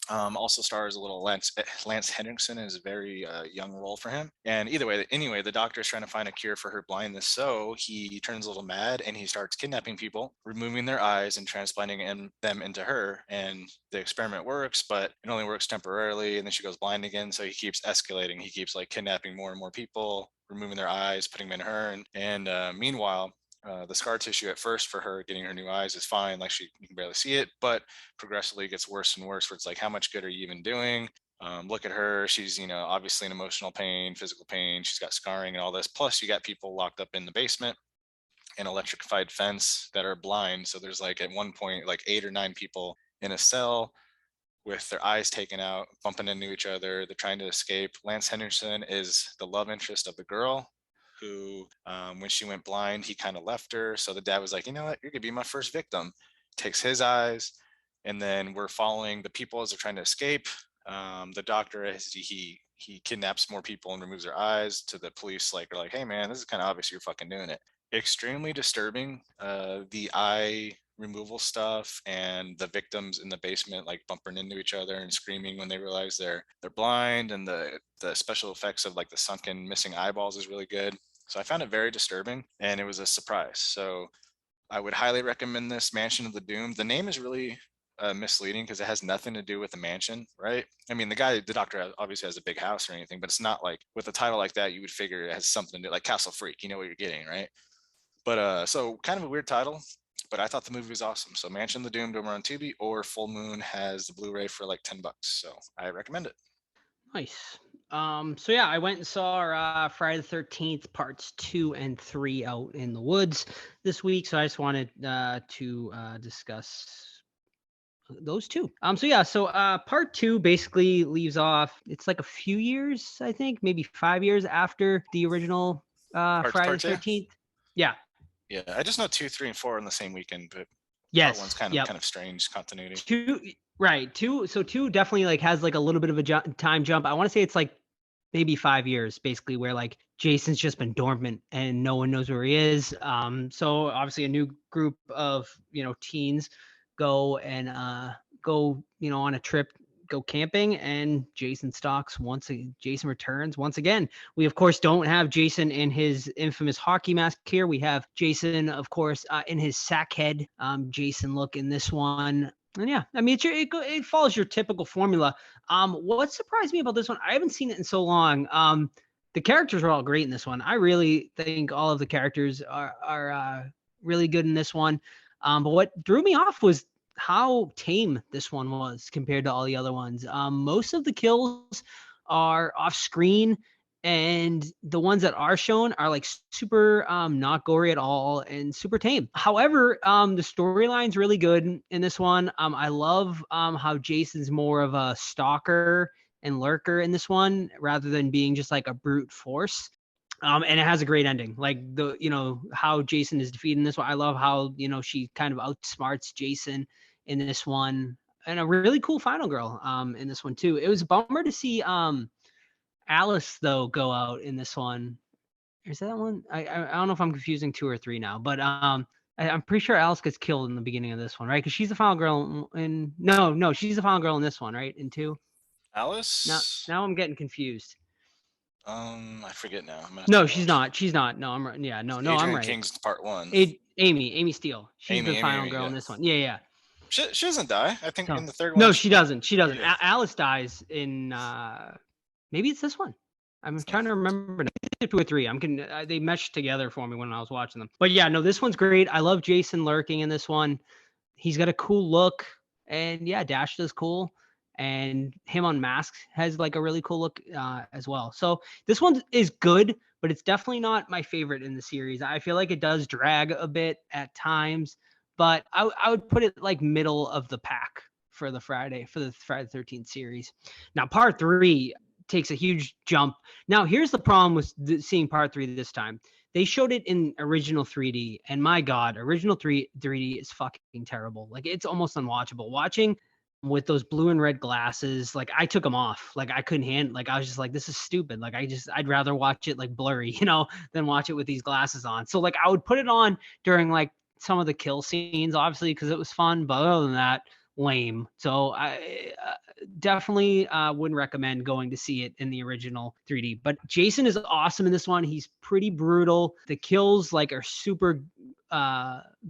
Also stars a little Lance Henriksen is a very young role for him. And anyway, the doctor is trying to find a cure for her blindness. So he turns a little mad and he starts kidnapping people, removing their eyes and transplanting them into her. And the experiment works, but it only works temporarily. And then she goes blind again. So he keeps escalating. He keeps like kidnapping more and more people, removing their eyes, putting them in her. And meanwhile, the scar tissue at first for her getting her new eyes is fine, like you can barely see it, but progressively gets worse and worse, where it's like, how much good are you even doing? Look at her, she's obviously in emotional pain, physical pain, she's got scarring and all this, plus you got people locked up in the basement, an electrified fence, that are blind. So there's like at one point like 8 or 9 people in a cell with their eyes taken out, bumping into each other. They're trying to escape. Lance Henriksen is the love interest of the girl, who when she went blind, he kind of left her. So the dad was like, you know what, you're gonna be my first victim. Takes his eyes, and then we're following the people as they're trying to escape. The doctor, as he kidnaps more people and removes their eyes, to the police, like, are like, hey man, this is kind of obvious you're fucking doing it. Extremely disturbing. The eye removal stuff and the victims in the basement like bumping into each other and screaming when they realize they're blind, and the special effects of like the sunken missing eyeballs is really good. So I found it very disturbing, and it was a surprise. So I would highly recommend this, Mansion of the Doomed. The name is really misleading because it has nothing to do with the mansion, right? I mean, the doctor obviously has a big house or anything, but it's not like, with a title like that, you would figure it has something to do, like Castle Freak, you know what you're getting, right? But so kind of a weird title, but I thought the movie was awesome. So Mansion of the Doomed over on Tubi, or Full Moon has the Blu-ray for like $10. So I recommend it. Nice. So yeah, I went and saw Friday the 13th parts 2 and 3 out in the woods this week. So I just wanted to discuss those two. So part 2 basically leaves off, it's like a few years, I think, maybe 5 years after the original Friday the 13th. Yeah. Yeah, I just know 2, 3, and 4 on the same weekend, but yes, part 1's kind of strange continuity. 2 definitely like has like a little bit of a time jump. I want to say it's like maybe 5 years, basically, where like Jason's just been dormant and no one knows where he is. So obviously a new group of teens go on a trip, go camping, and Jason returns once again. We of course don't have Jason in his infamous hockey mask here. We have Jason, of course, in his sackhead Jason look in this one. And yeah, I mean, it follows your typical formula. What surprised me about this one, I haven't seen it in so long. The characters are all great in this one. I really think all of the characters are really good in this one. But what threw me off was how tame this one was compared to all the other ones. Most of the kills are off screen, and the ones that are shown are like super not gory at all and super tame. However, the storyline's really good in this one. I love how Jason's more of a stalker and lurker in this one rather than being just like a brute force. And it has a great ending. Like how Jason is defeated in this one. I love how, she kind of outsmarts Jason in this one, and a really cool final girl in this one too. It was a bummer to see Alice though go out in this one. Is that one? I don't know if I'm confusing 2 or 3 now, but I'm pretty sure Alice gets killed in the beginning of this one, right? Because she's the final girl in no, she's the final girl in this one, right? In 2. Alice. Now I'm getting confused. I forget now. No, she's not. She's not. No, I'm right. Yeah, no, Adrian I'm right. King's part 1. Amy Steele. She's the final girl in this one. Yeah. She doesn't die. I think in the third one. No, she doesn't. Yeah. Alice dies in maybe it's this one. I'm trying to remember. 2 or 3. They meshed together for me when I was watching them. But yeah, no, this one's great. I love Jason lurking in this one. He's got a cool look, and yeah, Dash is cool, and him on Mask has like a really cool look as well. So this one is good, but it's definitely not my favorite in the series. I feel like it does drag a bit at times, but I would put it like middle of the pack for the Friday the 13th series. Now part 3 takes a huge jump. Now here's the problem with seeing part 3 this time. They showed it in original 3D, and my God, original 3D is fucking terrible. Like it's almost unwatchable. Watching with those blue and red glasses, like I took them off. Like I couldn't handle. Like I was just like, this is stupid. Like I'd rather watch it like blurry, than watch it with these glasses on. So like I would put it on during like some of the kill scenes, obviously, because it was fun. But other than that, lame. So I definitely wouldn't recommend going to see it in the original 3D. But Jason is awesome in this one. He's pretty brutal. The kills like are super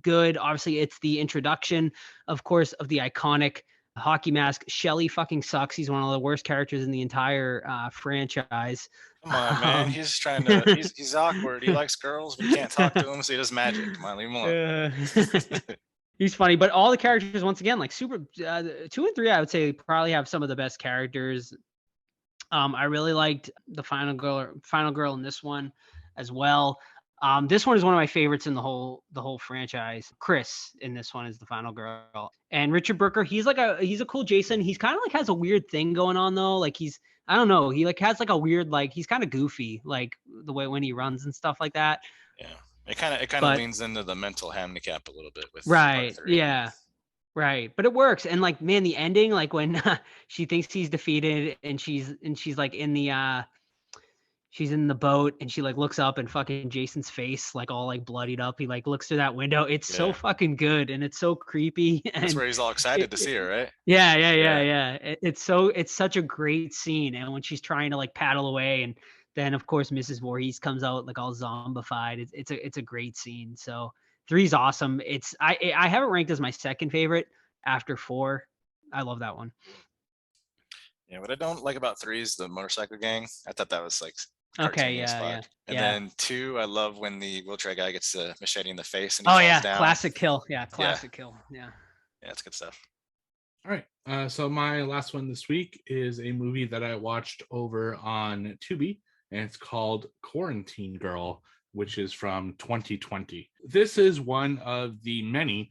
good. Obviously, it's the introduction, of course, of the iconic hockey mask. Shelly fucking sucks. He's one of the worst characters in the entire franchise. Come on, man. He's trying to. He's awkward. He likes girls, but you can't talk to him, so he does magic. Come on, leave him alone. He's funny, but all the characters, once again, like super 2 and 3, I would say probably have some of the best characters. I really liked the final girl in this one as well. This one is one of my favorites in the whole franchise. Chris in this one is the final girl, and Richard Brooker. He's a cool Jason. He's kind of like has a weird thing going on though. Like I don't know. He like has like a weird he's kind of goofy, like the way when he runs and stuff like that. Yeah. It kind of leans into the mental handicap a little bit with right. Yeah. Right. But it works. And like, man, the ending, like when she thinks he's defeated and she's like in the she's in the boat and she like looks up and fucking Jason's face like all like bloodied up. He like looks through that window. It's so fucking good and it's so creepy. And that's where he's all excited to see her, right? Yeah. It's such a great scene. And when she's trying to like paddle away, and then of course Mrs. Voorhees comes out like all zombified. It's a great scene. So 3's awesome. I have it ranked as my second favorite after 4. I love that one. Yeah, what I don't like about 3 is the motorcycle gang. I thought that was like okay, yeah. And then 2, I love when the wheelchair guy gets the machete in the face and he falls down. Classic kill. Yeah, classic kill. Yeah, it's good stuff. All right, so my last one this week is a movie that I watched over on Tubi, and it's called Quarantine Girl, which is from 2020. This is one of the many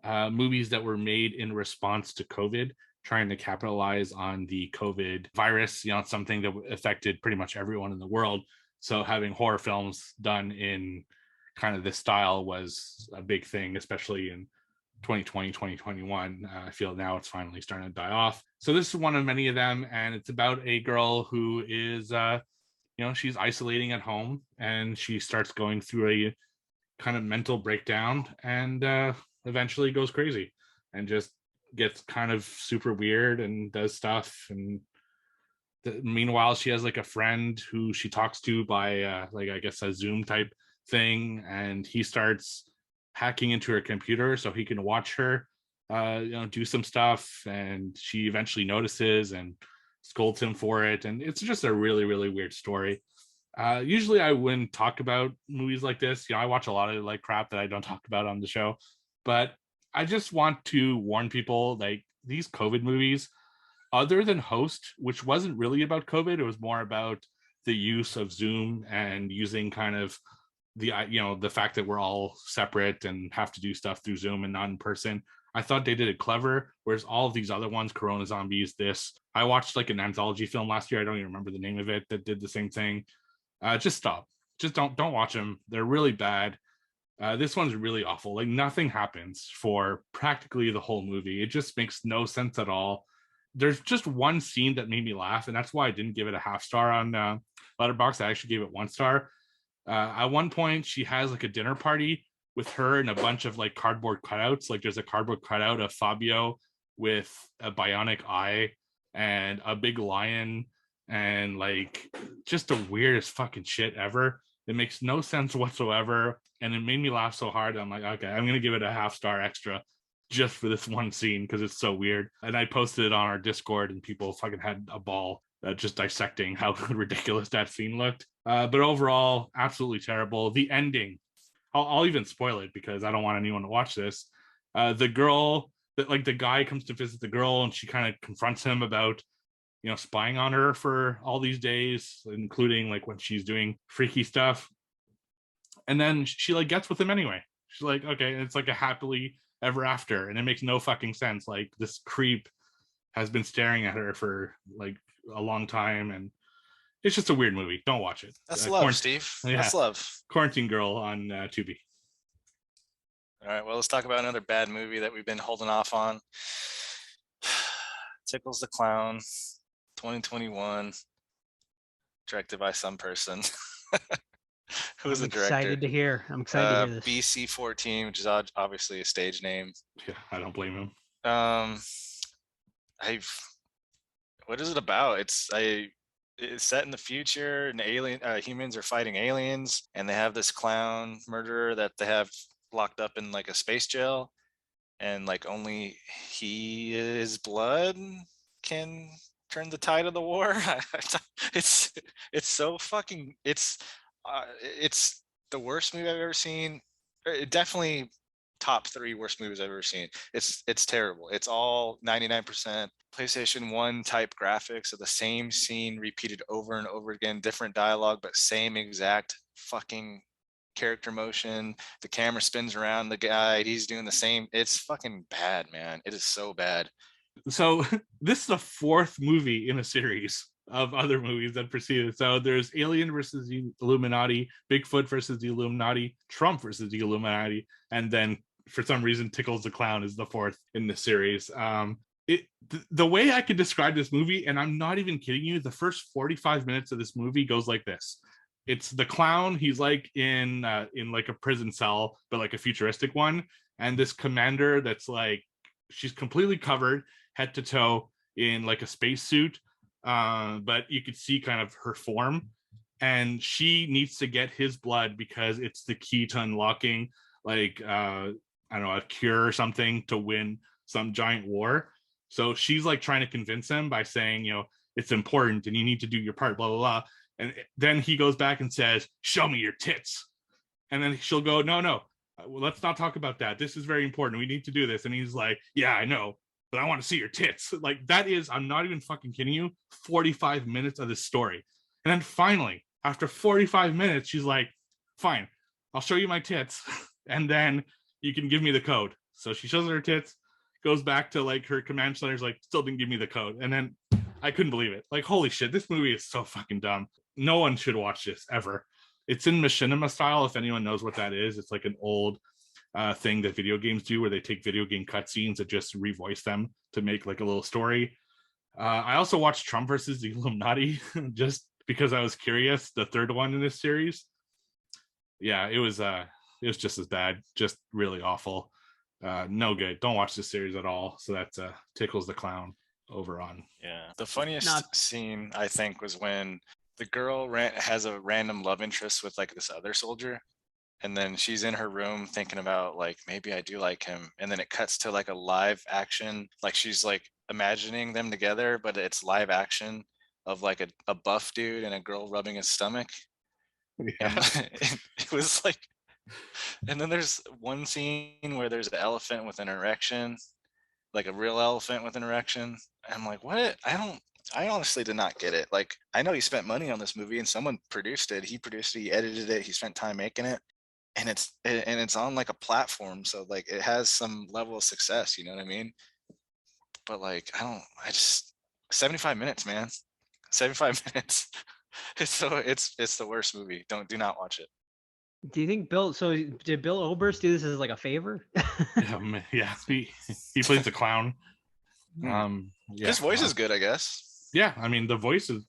movies that were made in response to COVID, trying to capitalize on the COVID virus, something that affected pretty much everyone in the world. So having horror films done in kind of this style was a big thing, especially in 2020, 2021. I feel now it's finally starting to die off. So this is one of many of them, and it's about a girl who is she's isolating at home, and she starts going through a kind of mental breakdown, and eventually goes crazy and just gets kind of super weird and does stuff. And meanwhile, she has like a friend who she talks to by I guess a Zoom type thing, and he starts hacking into her computer so he can watch her do some stuff, and she eventually notices and scolds him for it. And it's just a really, really weird story. Usually I wouldn't talk about movies like this. I watch a lot of like crap that I don't talk about on the show, but I just want to warn people, like, these COVID movies, other than Host, which wasn't really about COVID, it was more about the use of Zoom and using kind of the the fact that we're all separate and have to do stuff through Zoom and not in person. I thought they did it clever, whereas all of these other ones, Corona Zombies, this, I watched like an anthology film last year, I don't even remember the name of it, that did the same thing. Just stop. Just don't watch them. They're really bad. This one's really awful. Like nothing happens for practically the whole movie. It just makes no sense at all. There's just one scene that made me laugh, and that's why I didn't give it a half star on Letterboxd. I actually gave it 1 star. At one point, she has like a dinner party with her and a bunch of like cardboard cutouts. Like there's a cardboard cutout of Fabio with a bionic eye and a big lion and like just the weirdest fucking shit ever. It makes no sense whatsoever. And it made me laugh so hard. I'm like, okay, I'm going to give it a half star extra just for this one scene because it's so weird. And I posted it on our Discord and people fucking had a ball just dissecting how ridiculous that scene looked. But overall, absolutely terrible. The ending, I'll even spoil it because I don't want anyone to watch this. The girl, that like the guy comes to visit the girl and she kind of confronts him about, spying on her for all these days, including like when she's doing freaky stuff. And then she like gets with him anyway. She's like, okay, and it's like a happily ever after, and it makes no fucking sense. Like this creep has been staring at her for like a long time, and it's just a weird movie. Don't watch it. That's love, Steve. Yeah. That's love. Quarantine Girl on Tubi. All right, well, let's talk about another bad movie that we've been holding off on. Tickles the Clown, 2021, directed by some person. Who was the director? I'm excited to hear this. BC14, which is obviously a stage name. Yeah, I don't blame him. What is it about? It's set in the future, and humans are fighting aliens, and they have this clown murderer that they have locked up in like a space jail, and like only his blood can turn the tide of the war. It's so fucking it's the worst movie I've ever seen. It definitely top 3 worst movies I've ever seen. It's terrible. It's all 99% PlayStation 1 type graphics of the same scene repeated over and over again, different dialogue, but same exact fucking character motion. The camera spins around the guy, he's doing the same. It's fucking bad, man. It is so bad. So this is the 4th movie in a series of other movies that preceded. So there's Alien versus the Illuminati, Bigfoot versus the Illuminati, Trump versus the Illuminati, and then for some reason Tickles the Clown is the 4th in the series. The way I could describe this movie, and I'm not even kidding you, the first 45 minutes of this movie goes like this. It's the clown. He's like in like a prison cell, but like a futuristic one. And this commander that's like, she's completely covered head to toe in like a spacesuit, but you could see kind of her form. And she needs to get his blood because it's the key to unlocking like I don't know, a cure or something to win some giant war. So she's like trying to convince him by saying, it's important and you need to do your part, blah, blah, blah. And then he goes back and says, show me your tits. And then she'll go, no, well, let's not talk about that. This is very important. We need to do this. And he's like, yeah, I know, but I want to see your tits. Like that is, I'm not even fucking kidding you, 45 minutes of this story. And then finally, after 45 minutes, she's like, fine, I'll show you my tits. And then you can give me the code. So she shows her tits, goes back to like her command center's like, still didn't give me the code. And then I couldn't believe it. Like, holy shit, this movie is so fucking dumb. No one should watch this ever. It's in machinima style, if anyone knows what that is. It's like an old thing that video games do where they take video game cutscenes and just revoice them to make like a little story. I also watched Trump versus the Illuminati just because I was curious, the 3rd one in this series. Yeah, it was just as bad, just really awful. No good. Don't watch this series at all. So that's Tickles the Clown over on. Yeah, the funniest scene I think was when the girl has a random love interest with like this other soldier, and then she's in her room thinking about like, maybe I do like him, and then it cuts to like a live action, like she's like imagining them together, but it's live action of like a buff dude and a girl rubbing his stomach. Yeah. And it was like, and then there's one scene where there's an elephant with an erection, like a real elephant with an erection. I'm like, what? I honestly did not get it. Like, I know he spent money on this movie and someone produced it. He produced it, he edited it, he spent time making it, and it's on like a platform, so like it has some level of success, you know what I mean? But like I just 75 minutes, man. 75 minutes. It's the worst movie. Do not watch it. Do you think did Bill Oberst do this as like a favor? Yeah, he plays the clown. Yeah, His voice is good, I guess. Yeah, I mean the voice is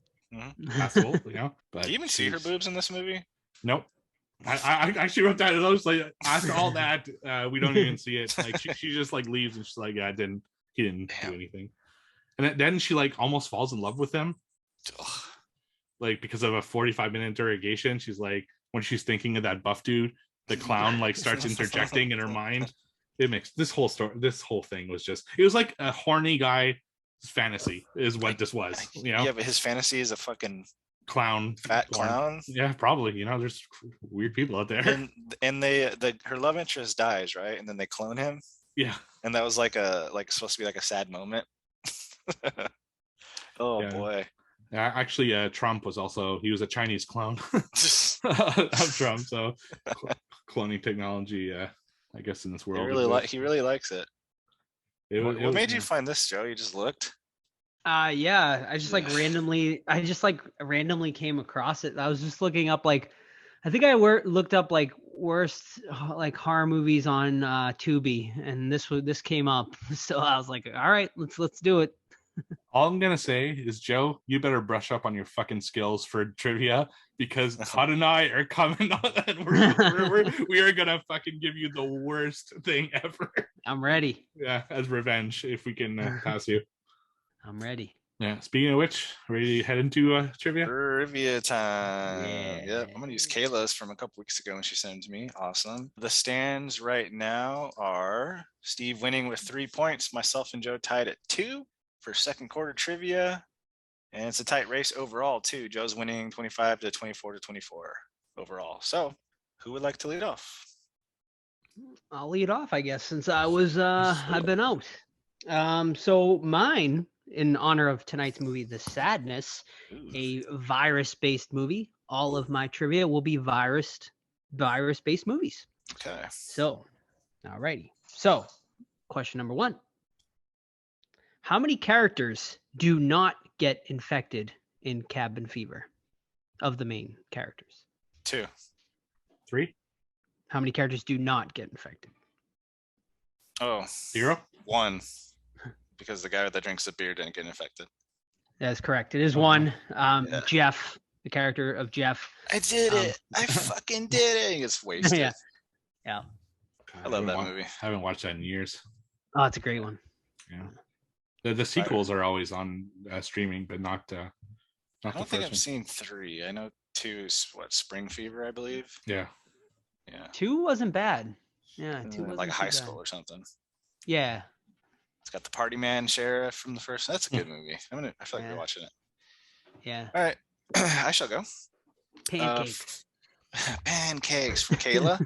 passable, you know. But do you even see her boobs in this movie? Nope. I actually wrote that, and I was like, after all that, we don't even see it. Like she just like leaves, and she's like, yeah, he didn't do anything. And then she like almost falls in love with him, like because of a 45-minute interrogation. She's like, when she's thinking of that buff dude, the clown like starts interjecting in her mind. It makes this whole thing was just, it was like a horny guy fantasy is what this was, you know. Yeah, but his fantasy is a fucking fat clown. Yeah, probably, you know, there's weird people out there. And her love interest dies, right? And then they clone him. Yeah. And that was like supposed to be like a sad moment. Oh yeah. Boy. Actually, Trump was he was a Chinese clone of Trump. So cloning technology, I guess in this world, he really likes it. What made you find this, Joe? You just looked? Yeah, I just randomly came across it. I was just looking up I think I looked up worst like horror movies on Tubi, and this came up. So I was like, all right, let's do it. All I'm gonna say is, Joe, you better brush up on your fucking skills for trivia, because Todd and I are coming on, and we are gonna fucking give you the worst thing ever. I'm ready. Yeah, as revenge, if we can pass you. I'm ready. Yeah. Speaking of which, ready to head into trivia? Trivia time. Yeah. Yep. I'm gonna use Kayla's from a couple weeks ago when she sent it to me. Awesome. The stands right now are Steve winning with 3 points. Myself and Joe tied at 2 for second quarter trivia, and it's a tight race overall too. Joe's winning 25 to 24 to 24 overall. So, who would like to lead off? I'll lead off, I guess, since I've been out. So mine, in honor of tonight's movie, The Sadness, a virus-based movie. All of my trivia will be virus-based movies. Okay. So, alrighty. So, question number 1. How many characters do not get infected in Cabin Fever of the main characters? 2. 3. How many characters do not get infected? 0. 1. Because the guy that drinks the beer didn't get infected. That is correct. It is 1. Yeah. Jeff, the character of Jeff. I did it. I fucking did it. He gets wasted. Yeah. I love that movie. I haven't watched that in years. Oh, it's a great one. Yeah. The sequels are always on streaming, but not the I don't think I've one. seen 3. I know 2 is Spring Fever, I believe. Yeah. 2 wasn't bad. Yeah, 2 wasn't like a high school bad. or something. Yeah. It's got the party man sheriff from the first. That's a good movie. I feel like we're watching it. Yeah. All right. I shall go. Pancakes. Pancakes for Kayla.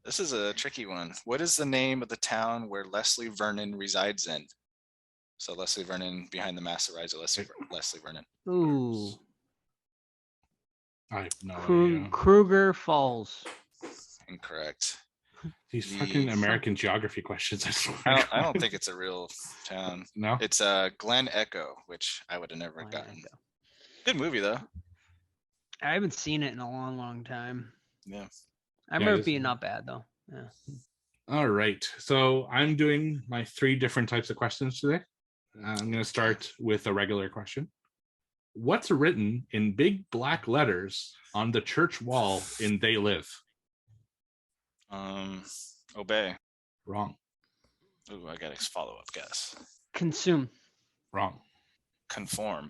This is a tricky one. What is the name of the town where Leslie Vernon resides in? So Leslie Vernon, behind the mask that rides Leslie Vernon. Ooh. I have no idea. Kruger Falls. Incorrect. These fucking American geography questions. I don't think it's a real town. No? It's Glen Echo, which I would have never gotten. Good movie, though. I haven't seen it in a long, long time. Yeah. I remember it being not bad, though. Yeah. All right. So I'm doing my 3 different types of questions today. I'm going to start with a regular question. What's written in big black letters on the church wall in They Live? Obey. Wrong. Ooh, I got a follow-up guess. Consume. Wrong. Conform.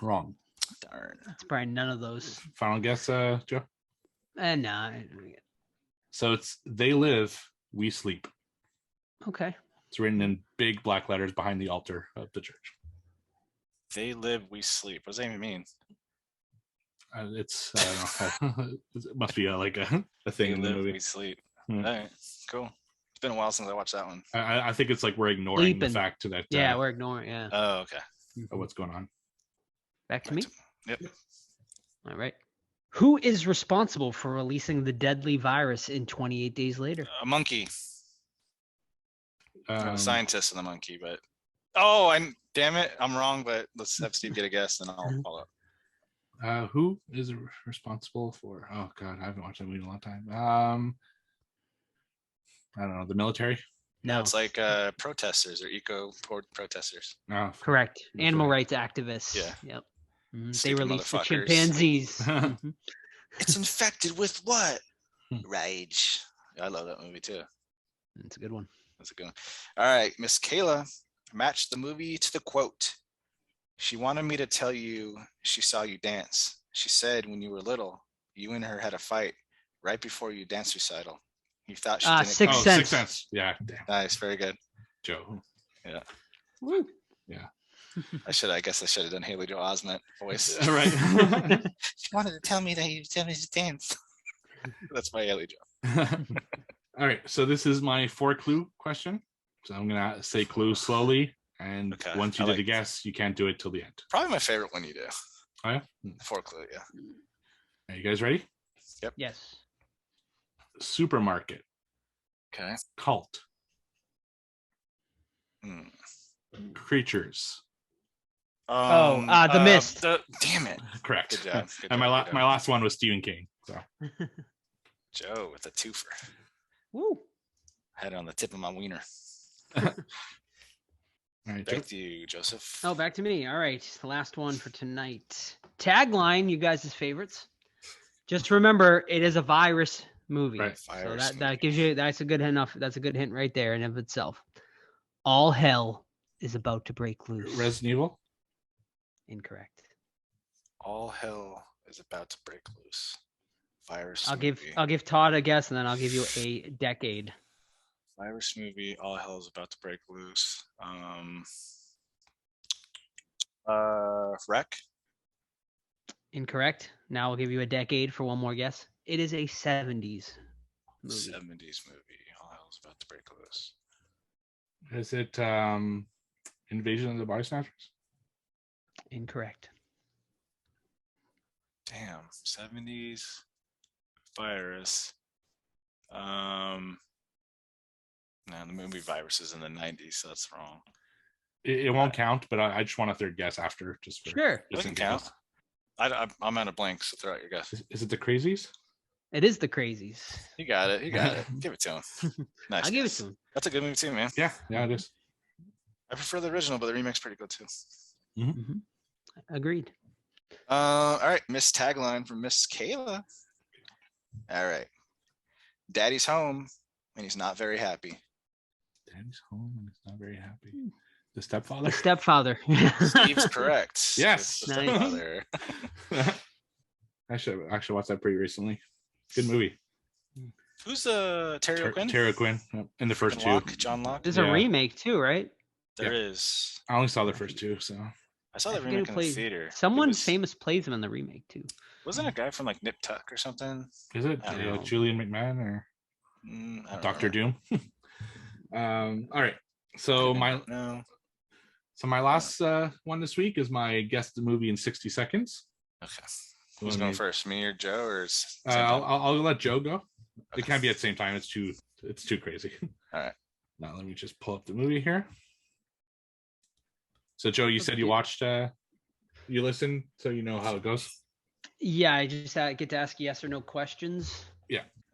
Wrong. Darn. It's probably none of those. Final guess, Joe? Nah. So it's They Live, We Sleep. Okay. It's written in big black letters behind the altar of the church. They live, we sleep. What does that even mean? It's, I don't know. It must be like a thing they in the live, movie. We sleep. All right, cool. It's been a while since I watched that one. I think it's like we're ignoring the fact that. Yeah, we're ignoring. Yeah. Oh, okay. Of what's going on. Back to me. Yep. All right. Who is responsible for releasing the deadly virus in 28 Days Later? A monkey. A Um, scientist and the monkey, but damn it, I'm wrong. But let's have Steve get a guess, and I'll follow up. who is responsible for? Oh God, I haven't watched that movie in a long time. I don't know. The military. No, it's like protesters or protesters. No, Correct. That's Animal right. rights activists. Yeah. Yep. They Stupid released the motherfuckers. chimpanzees. Mhm. It's infected with what? Hmm. Rage. I love that movie too. That's a good one. That's a good one. All right, Miss Kayla, match the movie to the quote. She wanted me to tell you she saw you dance. She said when you were little, you and her had a fight right before your dance recital. You thought she didn't. Sixth oh, Sense. Sixth Sense. Yeah, damn. Nice, very good. Joe. Woo. I guess I should have done Haley Joel Osment voice. Right. She wanted to tell me that you tell me to dance. That's my Haley Joel. All right. So this is my 4-clue question. So I'm gonna say clue slowly, and Okay, once you I did like the guess, you can't do it till the end. Probably my favorite one you do. Oh yeah. 4 clue, yeah. Are you guys ready? Yes. Supermarket, Okay. cult, Hmm. creatures. The Mist. Damn it. Correct. Good job. Good And job, good my job. last one was Stephen King. So Joe with a twofer. Woo. Had it on the tip of my wiener. all right, Joe. Back to you, Joseph. Oh, back to me. All right. The last one for tonight. Tagline, you guys' favorites. Just remember, it is a virus movie. Right. So Virus that gives you, that's a good hint right there in of itself. All hell is about to break loose. Resident Evil. Incorrect. All hell is about to break loose. Virus I'll movie. give Todd a guess, and then I'll give you a decade. Virus movie. All hell is about to break loose. Wreck. Incorrect. Now I'll give you a decade for one more guess. It is a 70s movie. 70s movie. All hell is about to break loose. Is it Invasion of the Body Snatchers? Incorrect. Damn. 70s virus. No, the movie Virus is in the 90s, so that's wrong. It won't count, but I just want a third guess after. Just for, Sure. just Doesn't in count. case. I'm out of blank, so throw out your guess. Is it the Crazies? It is the Crazies. You got it. You got it. Give it to him. Nice. I'll give it guess. to him. That's a good movie too, man. Yeah, it is. I prefer the original, but the remake's pretty good too. Agreed. All right, Miss Tagline from Miss Kayla. All right. Daddy's home and he's not very happy. Daddy's home and he's not very happy. The Stepfather. The Stepfather. Steve's correct. Yes. It's the Nice. Stepfather. I should actually watch that pretty recently. Good movie. Who's Terry O'Quinn? Tara Quinn in the first two. Locke, John Locke. There's Yeah. a remake too, right? There is. I only saw the first two, so I saw I the forget who remake in the plays- theater. Someone It was- famous plays him in the remake too. Wasn't a guy from like Nip Tuck or something? is it I don't know. Julian McMahon or I don't Doctor know. Doom? All right. So No. my last one this week is my guess the movie in 60 seconds. Okay. Who's going first? Me or Joe? Or I'll let Joe go. It can't be at the same time. It's too crazy. All right. Now let me just pull up the movie here. So Joe, you said you watched you listened, so you know how it goes. Yeah, I just get to ask yes or no questions.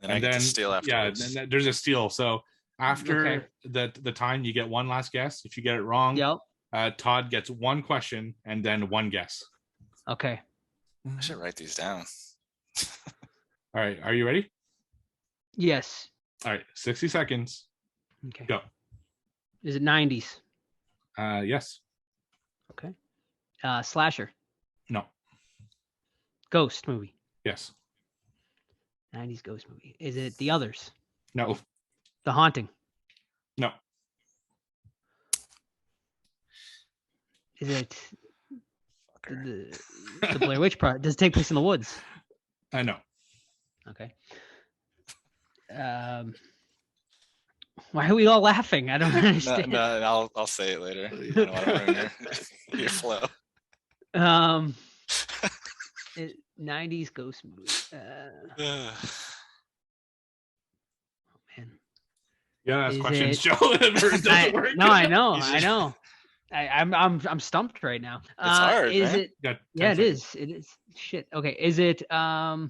And I get to steal afterwards. Yeah, there's a steal. So after Okay. the time, you get one last guess. If you get it wrong, Yep. Todd gets one question and then one guess. Okay. I should write these down. All right, are you ready? Yes. All right, 60 seconds. Okay. Go. Is it 90s? Yes. Okay. Slasher. No. Ghost movie. Yes. 90s ghost movie. Is it The Others? No. The Haunting. No. Is it Fucker. the Blair Witch Project? Does it take place in the woods? No. Okay. Why are we all laughing? I don't No, understand. no, I'll say it later. I don't want to ruin your flow. 90s ghost movie. Man. Yeah, that's Is questions, it- Joe. It doesn't work. No, I know. You I just- know. I'm stumped right now. It's hard, Is man. it? Got 10 Yeah, it seconds. is. It is. Shit. Okay. Is it 90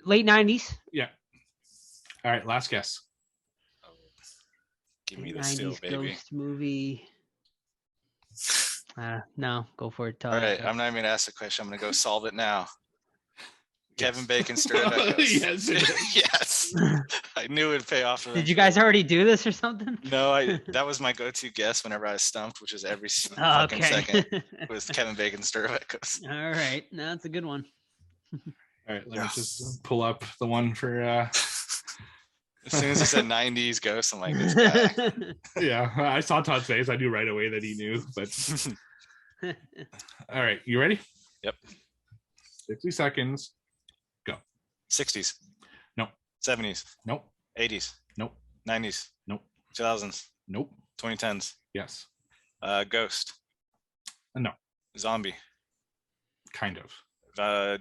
late 90s? Yeah. All right, last guess. Give me Late the seal, 90s baby. ghost movie. No, go for it, Todd. All right, I'm not even gonna ask the question. I'm gonna go solve it now. Kevin Bacon stirred up. Yes, it is. Yes. I knew it'd pay off. Did you guys already do this or something? No, that was my go-to guess whenever I was stumped, which is every Oh, fucking okay. second was Kevin Bacon stir up echoes. All right. No, that's a good one. All right, let me just pull up the one for As soon as he said 90s ghost, I'm like, this guy. yeah, I saw Todd's face. I knew right away that he knew, but all right, you ready? Yep. 60 seconds. 60s. Nope. 70s. Nope. 80s. Nope. 90s. Nope. 2000s. Nope. 2010s. Yes. Ghost. No. Zombie. Kind of.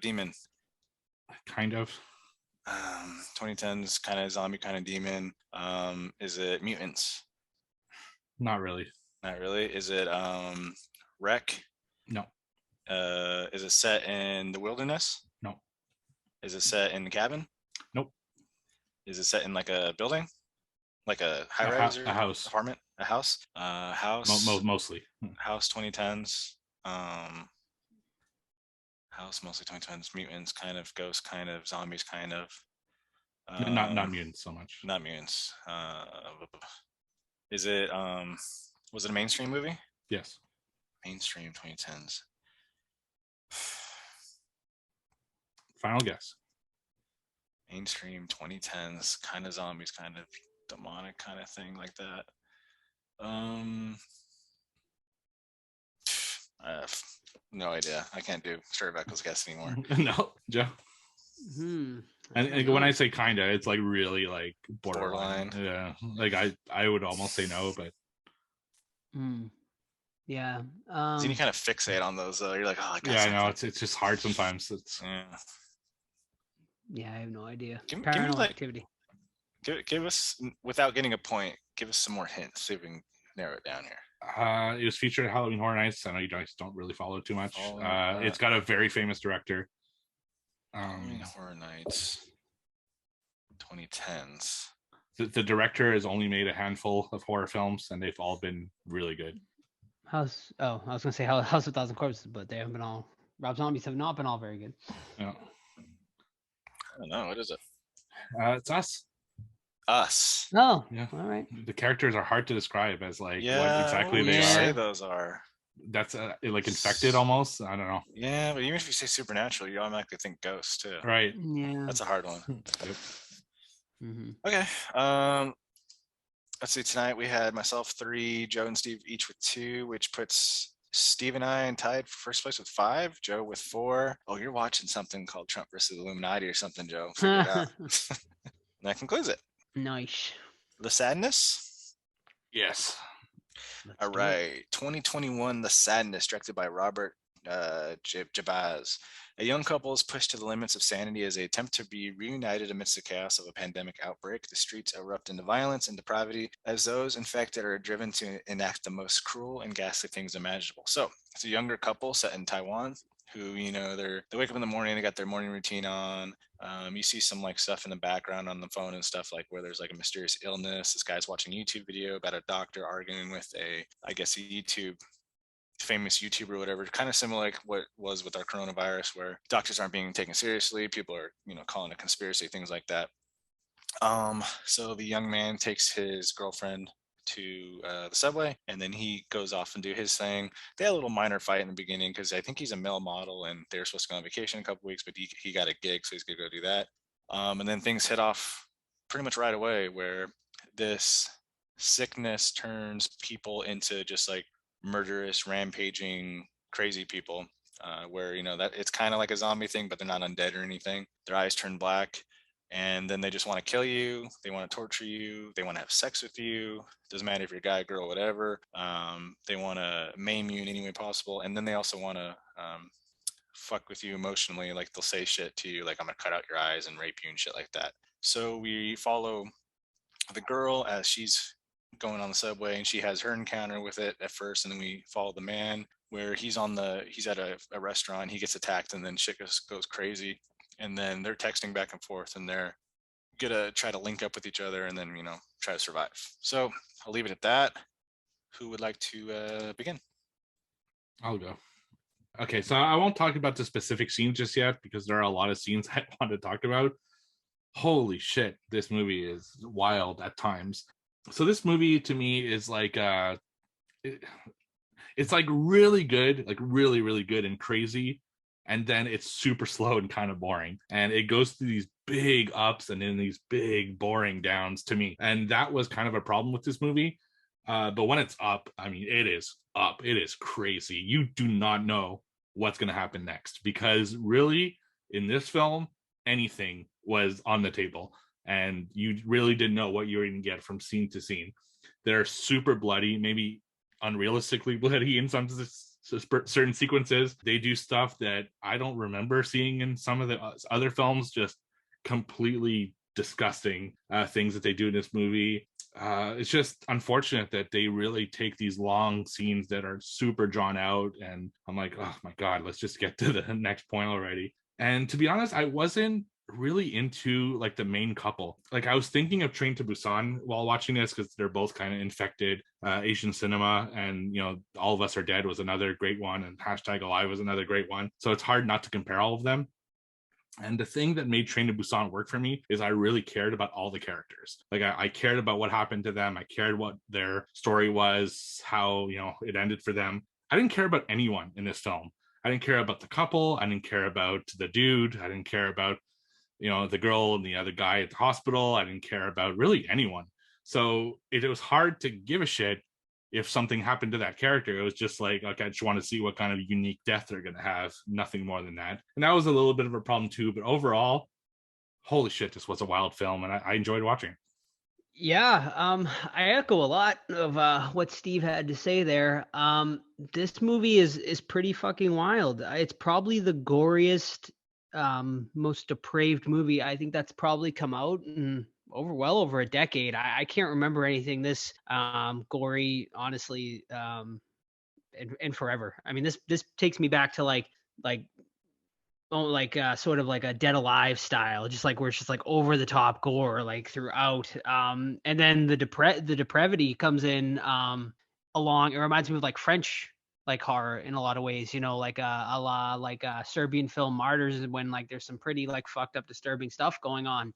Demon. Kind of. 2010s, kind of zombie, kind of demon. Is it mutants? Not really. Not really. Is it wreck? No. Is it set in the wilderness? No. Is it set in the cabin? Nope. Is it set in like a building? Like a high rise or A house. apartment? A house? House. Mostly. House 2010s. House mostly 2010s. Mutants, kind of ghosts, kind of zombies, kind of. Not mutants so much. Not mutants. Is it was it a mainstream movie? Yes. Mainstream 2010s. Final guess. Mainstream 2010s, kind of zombies, kind of demonic kind of thing like that. I have no idea. I can't do Stir Echoes guess anymore. No, Joe. And when I say kinda, it's like really like borderline. Yeah, like I would almost say no, but Yeah. So you kind of fixate on those. You're like, oh, I got yeah, I something. know it's just hard sometimes. It's Yeah, I have no idea. Give me, Paranormal like, Activity. give us, without getting a point, give us some more hints. See if we can narrow it down here. It was featured at Halloween Horror Nights. I know you guys don't really follow it too much. Oh, It's got a very famous director. Halloween Horror Nights, 2010s. The director has only made a handful of horror films, and they've all been really good. I was gonna say House of Thousand Corpses, but they haven't been all. Rob Zombies have not been all very good. Yeah. I don't know. What is it? It's us. Us. Oh, Yeah. all right. The characters are hard to describe as like Yeah. what exactly what they would you are. say those are? That's like infected almost. I don't know. Yeah, but even if you say supernatural, you automatically think ghosts too. Right. Yeah. That's a hard one. Yep. Mm-hmm. Okay. Let's see. Tonight we had myself 3, Joe and Steve each with 2, which puts Steve and I tied for first place with 5. Joe with 4. Oh, you're watching something called Trump versus Illuminati or something, Joe. Figure it out. And that concludes it. Nice. The Sadness. Yes. Let's All do it. right. 2021, The Sadness, directed by Robert Jabaz. A young couple is pushed to the limits of sanity as they attempt to be reunited amidst the chaos of a pandemic outbreak. The streets erupt into violence and depravity as those infected are driven to enact the most cruel and ghastly things imaginable. So it's a younger couple set in Taiwan who, they wake up in the morning, they got their morning routine on. You see some like stuff in the background on the phone and stuff like where there's like a mysterious illness. This guy's watching a YouTube video about a doctor arguing with a famous YouTuber or whatever, kind of similar like what was with our coronavirus, where doctors aren't being taken seriously, people are calling it a conspiracy, things like that. So the young man takes his girlfriend to the subway, and then he goes off and do his thing. They had a little minor fight in the beginning because I think he's a male model and they're supposed to go on vacation in a couple weeks, but he got a gig, so he's gonna go do that. And then things hit off pretty much right away, where this sickness turns people into just like murderous, rampaging, crazy people, where that it's kind of like a zombie thing, but they're not undead or anything. Their eyes turn black, and then they just want to kill you. They want to torture you. They want to have sex with you. Doesn't matter if you're a guy, girl, whatever. They want to maim you in any way possible, and then they also want to fuck with you emotionally. Like they'll say shit to you, like I'm gonna cut out your eyes and rape you and shit like that. So we follow the girl as she's going on the subway, and she has her encounter with it at first, and then we follow the man where he's at a restaurant, he gets attacked, and then shit goes crazy, and then they're texting back and forth, and they're gonna try to link up with each other, and then try to survive. So I'll leave it at that. Who would like to begin? I'll go. Okay, so I won't talk about the specific scenes just yet because there are a lot of scenes I want to talk about. Holy shit, this movie is wild at times. So this movie to me is like it's like really good, like really, really good and crazy. And then it's super slow and kind of boring. And it goes through these big ups and then these big boring downs to me. And that was kind of a problem with this movie. But when it's up, I mean, it is up. It is crazy. You do not know what's going to happen next because really in this film, anything was on the table and you really didn't know what you were going to get from scene to scene. They're super bloody, maybe unrealistically bloody in some certain sequences. They do stuff that I don't remember seeing in some of the other films, just completely disgusting things that they do in this movie. It's just unfortunate that they really take these long scenes that are super drawn out, and I'm like, oh my god, let's just get to the next point already. And to be honest, I wasn't really into like the main couple. Like I was thinking of Train to Busan while watching this because they're both kind of infected Asian cinema, and All of Us Are Dead was another great one, and #Alive was another great one. So it's hard not to compare all of them. And the thing that made Train to Busan work for me is I really cared about all the characters. Like I cared about what happened to them. I cared what their story was, how, it ended for them. I didn't care about anyone in this film. I didn't care about the couple. I didn't care about the dude. I didn't care about, the girl and the other guy at the hospital. I didn't care about really anyone. So it was hard to give a shit if something happened to that character. It was just like, okay, I just want to see what kind of unique death they're going to have. Nothing more than that. And that was a little bit of a problem too. But overall, holy shit, this was a wild film and I enjoyed watching. Yeah, I echo a lot of what Steve had to say there. This movie is pretty fucking wild. It's probably the goriest, most depraved movie I think that's probably come out in well over a decade. I can't remember anything this gory, honestly, in forever. I mean, this takes me back to like sort of like a Dead Alive style, just like where it's just like over the top gore like throughout. And then the depravity comes in along. It reminds me of like French like horror in a lot of ways, like a la like Serbian film Martyrs, when like there's some pretty like fucked up disturbing stuff going on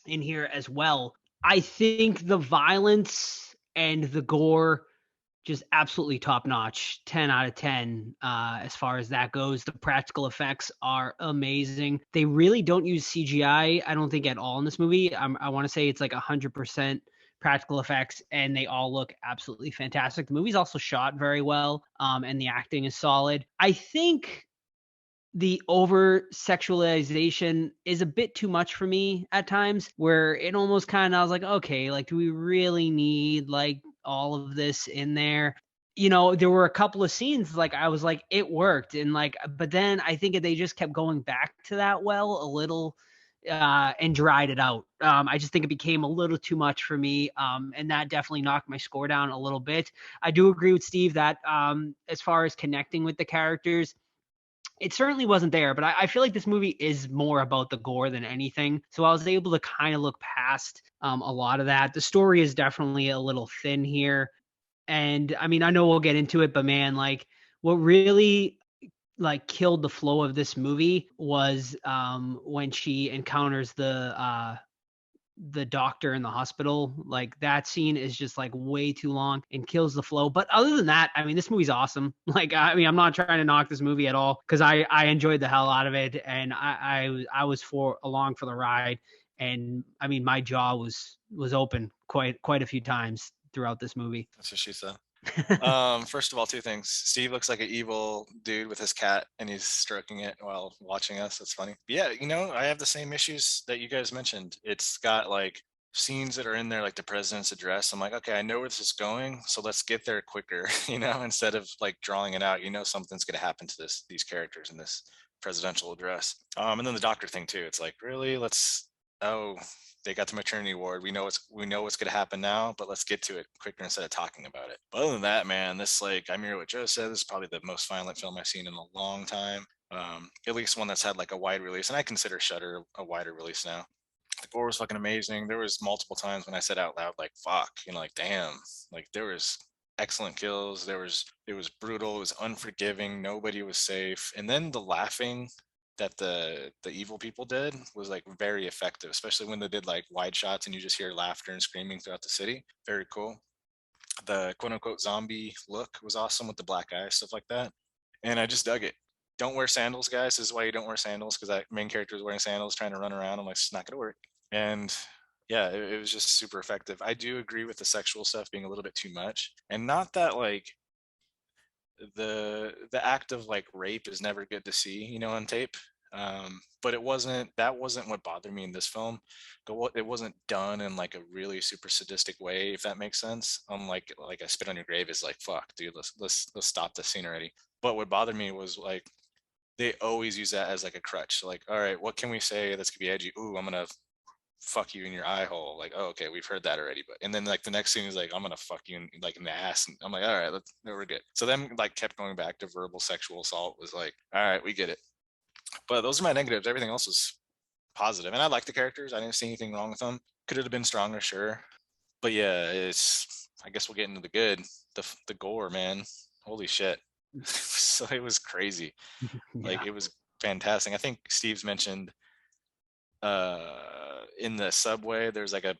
in here as well. I think the violence and the gore just absolutely top notch, 10 out of 10 as far as that goes. The practical effects are amazing. They really don't use CGI, I don't think, at all in this movie. I want to say it's like 100% practical effects, and they all look absolutely fantastic. The movie's also shot very well, and the acting is solid. I think the over sexualization is a bit too much for me at times, where it almost kind of, I was like, okay, like, do we really need like all of this in there? There were a couple of scenes like I was like, it worked, and like, but then I think they just kept going back to that well a little and dried it out. I just think it became a little too much for me, and that definitely knocked my score down a little bit. I do agree with Steve that as far as connecting with the characters, it certainly wasn't there, but I feel like this movie is more about the gore than anything. So I was able to kind of look past a lot of that. The story is definitely a little thin here. And I mean, I know we'll get into it, but man, like what really like killed the flow of this movie was when she encounters the doctor in the hospital. Like that scene is just like way too long and kills the flow. But other than that, I mean, this movie's awesome. Like, I mean, I'm not trying to knock this movie at all, because I enjoyed the hell out of it, and I was along for the ride. And I mean, my jaw was open quite a few times throughout this movie. That's what she said. First of all, two things. Steve looks like an evil dude with his cat, and he's stroking it while watching us. That's funny. But yeah, I have the same issues that you guys mentioned. It's got like scenes that are in there, like the president's address, I'm like, okay, I know where this is going, so let's get there quicker, instead of like drawing it out. Something's going to happen to these characters in this presidential address. And then the doctor thing too. It's like, really, oh, they got the maternity ward. We know what's going to happen now, but let's get to it quicker instead of talking about it. But other than that, man, this, like, I mirror what Joe said. This is probably the most violent film I've seen in a long time. At least one that's had like a wide release, and I consider Shudder a wider release now. The gore was fucking amazing. There was multiple times when I said out loud, like, fuck, like, damn, like, there was excellent kills. It was brutal. It was unforgiving. Nobody was safe. And then the laughing that the evil people did was like very effective, especially when they did like wide shots and you just hear laughter and screaming throughout the city. Very cool. The quote unquote zombie look was awesome with the black eyes, stuff like that. And I just dug it. Don't wear sandals, guys. This is why you don't wear sandals, because that main character is wearing sandals trying to run around. I'm like, it's not gonna work. And yeah, it was just super effective. I do agree with the sexual stuff being a little bit too much, and not that like the act of like rape is never good to see, on tape. But that wasn't what bothered me in this film. It wasn't done in like a really super sadistic way, if that makes sense. Like I spit on your grave is like, fuck, dude, let's stop this scene already. But what bothered me was like they always use that as like a crutch. So like, all right, what can we say that's gonna be edgy? Ooh, I'm gonna fuck you in your eye hole. Like, oh, okay, we've heard that already. But and then like the next scene is like, I'm gonna fuck you in the ass. And I'm like, all right, we're good. So then like kept going back to verbal sexual assault was like, all right, we get it. But those are my negatives. Everything else was positive, and I like the characters. I didn't see anything wrong with them. Could it have been stronger? Sure. But yeah, I guess we'll get into the good. The gore, man. Holy shit. So it was crazy. Like it was fantastic. I think Steve's mentioned in the subway there's like a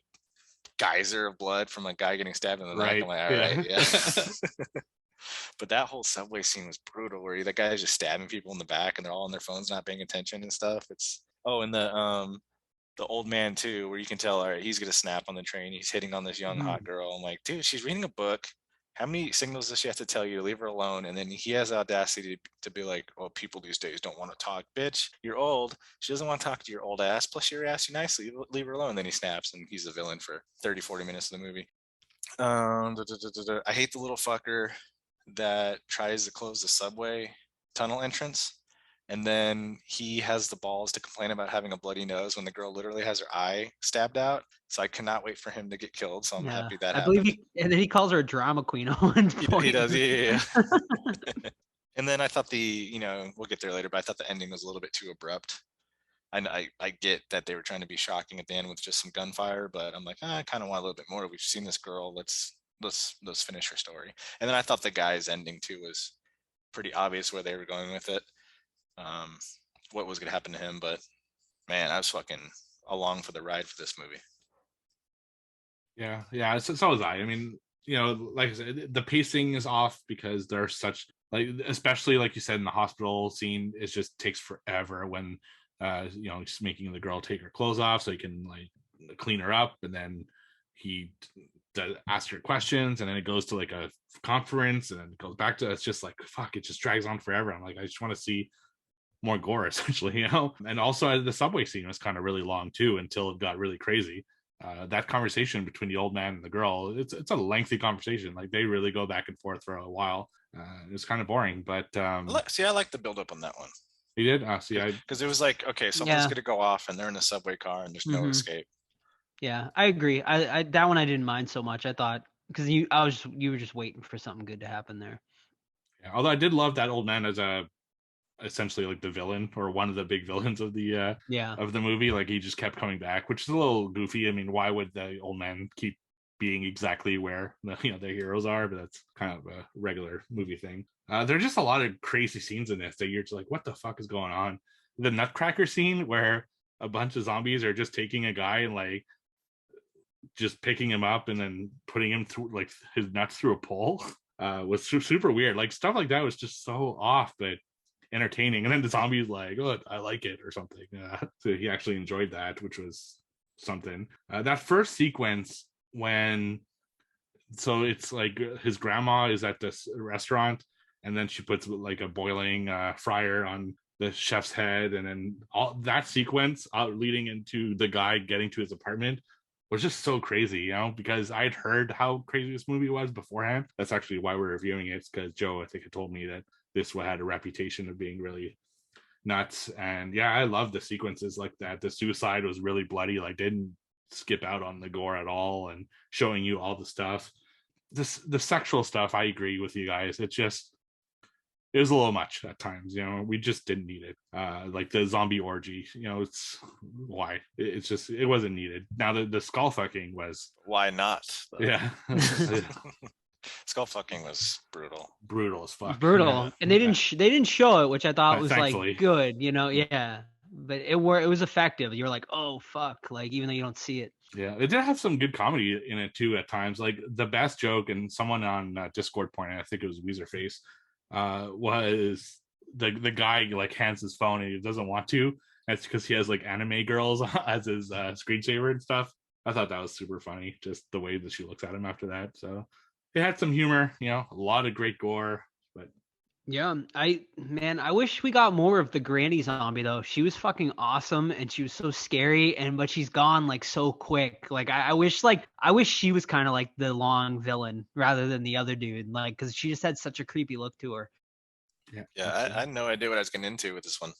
geyser of blood from a guy getting stabbed in the neck. I'm like, all right, yeah. But that whole subway scene was brutal, where the guy's just stabbing people in the back and they're all on their phones not paying attention and stuff. And the old man too, where you can tell, all right, he's gonna snap on the train. He's hitting on this young hot girl. I'm like, dude, she's reading a book. How many signals does she have to tell you to leave her alone? And then he has the audacity to be like, oh, people these days don't want to talk. Bitch, you're old. She doesn't want to talk to your old ass. Plus, your ass you nicely. Leave her alone. And then he snaps, and he's the villain for 30, 40 minutes of the movie. I hate the little fucker that tries to close the subway tunnel entrance. And then he has the balls to complain about having a bloody nose when the girl literally has her eye stabbed out. So I cannot wait for him to get killed. So I'm happy that happened. And then he calls her a drama queen at one point. He does, yeah. And then I thought we'll get there later, but I thought the ending was a little bit too abrupt. I get that they were trying to be shocking at the end with just some gunfire, but I'm like, I kind of want a little bit more. We've seen this girl. Let's finish her story. And then I thought the guy's ending too was pretty obvious where they were going with it. What was going to happen to him, but man, I was fucking along for the ride for this movie. Yeah, so was I. I mean, like I said, the pacing is off because there's such, like, especially like you said in the hospital scene, it just takes forever when just making the girl take her clothes off so he can like clean her up, and then he ask her questions, and then it goes to like a conference, and then it goes back to, it's just like, fuck, it just drags on forever. I'm like, I just want to see more gore, essentially, And also the subway scene was kind of really long too, until it got really crazy. That conversation between the old man and the girl, it's a lengthy conversation. Like they really go back and forth for a while. It was kind of boring, but see, I like the build up on that one. You did? Because it was like, okay, something's gonna go off, and they're in a subway car, and there's no escape. Yeah, I agree. I that one I didn't mind so much. I thought, because you were just waiting for something good to happen there. Yeah, although I did love that old man as essentially like the villain, or one of the big villains of the of the movie. Like he just kept coming back, which is a little goofy. I mean, why would the old man keep being exactly where the heroes are? But that's kind of a regular movie thing. There's just a lot of crazy scenes in this that you're just like, what the fuck is going on? The Nutcracker scene where a bunch of zombies are just taking a guy and like just picking him up and then putting him through like his nuts through a pole was super weird. Like stuff like that was just so off, but entertaining. And then the zombie's like, oh, I like it or something. So he actually enjoyed that, which was something. That first sequence when, so it's like his grandma is at this restaurant, and then she puts like a boiling fryer on the chef's head, and then all that sequence leading into the guy getting to his apartment was just so crazy, because I'd heard how crazy this movie was beforehand. That's actually why we're reviewing it, because Joe, I think, had told me that this one had a reputation of being really nuts. And yeah, I love the sequences like that. The suicide was really bloody, like didn't skip out on the gore at all, and showing you all the stuff. The sexual stuff, I agree with you guys. It was a little much at times, we just didn't need it. Like the zombie orgy, it's why it's just, it wasn't needed. Now the skull fucking was, Why not? Though? yeah. Skull fucking was Brutal as fuck. Brutal. Yeah. And they didn't show it, which I thought was thankfully. like good, yeah. But it was effective. You're like, oh fuck, like even though you don't see it. Yeah, it did have some good comedy in it too at times. Like the best joke, and someone on Discord pointed, I think it was Weezerface, was the guy like hands his phone and he doesn't want to. That's because he has like anime girls as his screensaver and stuff. I thought that was super funny, just the way that she looks at him after that. So it had some humor, a lot of great gore, but Yeah, I wish we got more of the granny zombie though. She was fucking awesome and she was so scary, but she's gone like so quick. Like I wish she was kind of like the long villain rather than the other dude, like because she just had such a creepy look to her. Yeah, I had no idea what I was getting into with this one.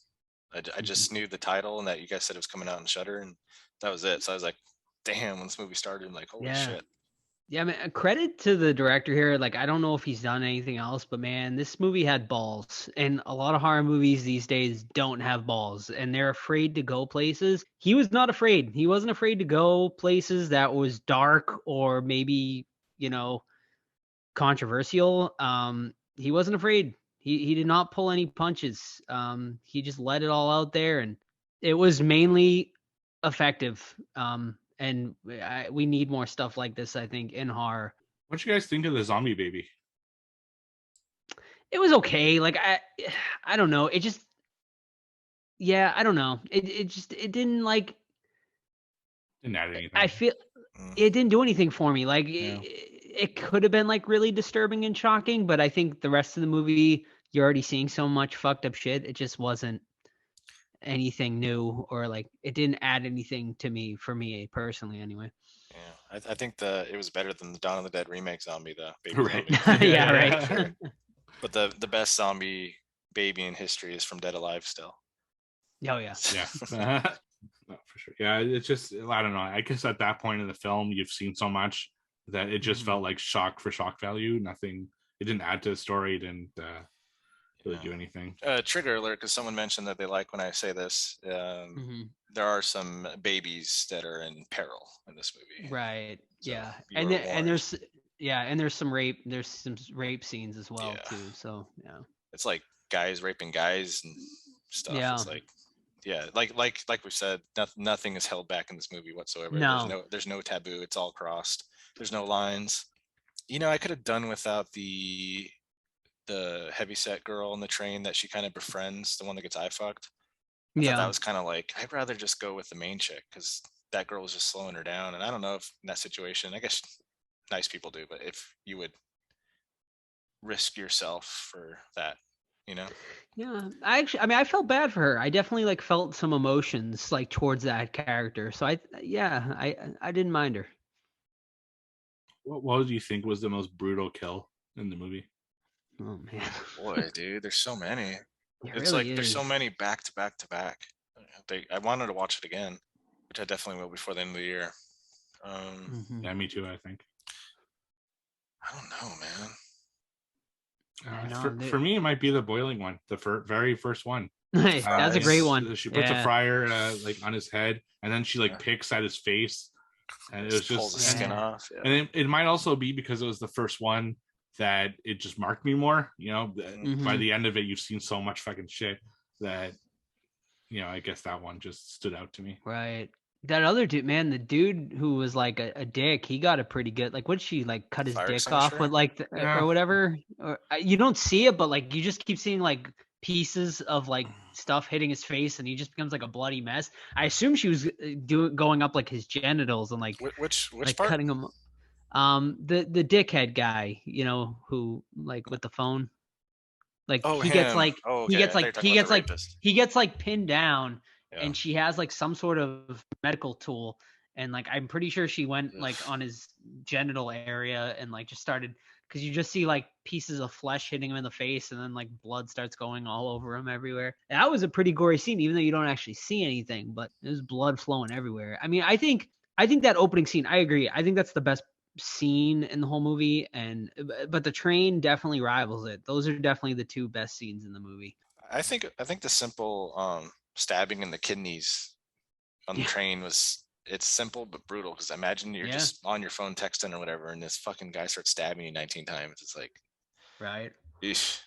I just knew the title and that you guys said it was coming out in Shudder, and that was it. So I was like, damn, when this movie started, I'm like, holy shit. Yeah, man, credit to the director here. Like, I don't know if he's done anything else, but man, this movie had balls. And a lot of horror movies these days don't have balls, and they're afraid to go places. He was not afraid. He wasn't afraid to go places that was dark or maybe, controversial. He wasn't afraid. He did not pull any punches. He just let it all out there, and it was mainly effective. And we need more stuff like this, I think, in horror. What you guys think of the zombie baby? It was okay. Like I don't know. It just, yeah, I don't know. It didn't like. Didn't add anything. I feel it didn't do anything for me. Like it could have been like really disturbing and shocking, but I think the rest of the movie, you're already seeing so much fucked up shit. It just wasn't anything new, or like it didn't add anything to me, for me personally anyway. Yeah, I think it was better than the Dawn of the Dead remake zombie, the baby right. zombie. Yeah, right. But the best zombie baby in history is from Dead Alive still. Oh yeah. Yeah. No, for sure. Yeah, it's just, I don't know. I guess at that point in the film, you've seen so much that it just felt like shock for shock value. Nothing. It didn't add to the story. It didn't really do anything. Trigger alert, because someone mentioned that they like when I say this. There are some babies that are in peril in this movie. Right. So yeah. And there's some rape. There's some rape scenes as well too. So yeah. It's like guys raping guys and stuff. Yeah. It's like, like we've said, nothing is held back in this movie whatsoever. No. There's no taboo. It's all crossed. There's no lines. I could have done without the heavyset girl on the train that she kind of befriends, the one that gets eye fucked. I thought that was kind of like, I'd rather just go with the main chick, because that girl was just slowing her down. And I don't know if in that situation, I guess nice people do, but if you would risk yourself for that, Yeah, I felt bad for her. I definitely like felt some emotions like towards that character. So I didn't mind her. What do you think was the most brutal kill in the movie? Oh man, boy, dude, there's so many. It's really like there's so many back to back to back. I wanted to watch it again, which I definitely will before the end of the year. Yeah, me too. I think. I don't know, man. For me, it might be the boiling one, the very first one. That's a great one. She puts a fryer like on his head, and then she like picks at his face, and it was pulls the skin off. Yeah. And it might also be because it was the first one that it just marked me more. By the end of it, you've seen so much fucking shit that I guess that one just stood out to me. Right. That other dude, man, the dude who was like a dick, he got a pretty good, like, what did she like cut his dick off with, like, or whatever? Or you don't see it, but like you just keep seeing like pieces of like stuff hitting his face, and he just becomes like a bloody mess. I assume she was going up like his genitals and like which like part? cutting him. The dickhead guy, who like with the phone, like he gets like pinned down. Yeah. And she has like some sort of medical tool, and like I'm pretty sure she went like on his genital area and like just started, because you just see like pieces of flesh hitting him in the face, and then like blood starts going all over him everywhere. That was a pretty gory scene, even though you don't actually see anything, but there's blood flowing everywhere. I mean, I think that opening scene, I agree. I think that's the best scene in the whole movie, and but the train definitely rivals it. Those are definitely the two best scenes in the movie. I think the simple stabbing in the kidneys on the train it's simple but brutal, because imagine you're just on your phone texting or whatever, and this fucking guy starts stabbing you 19 times. It's like, right. Eesh.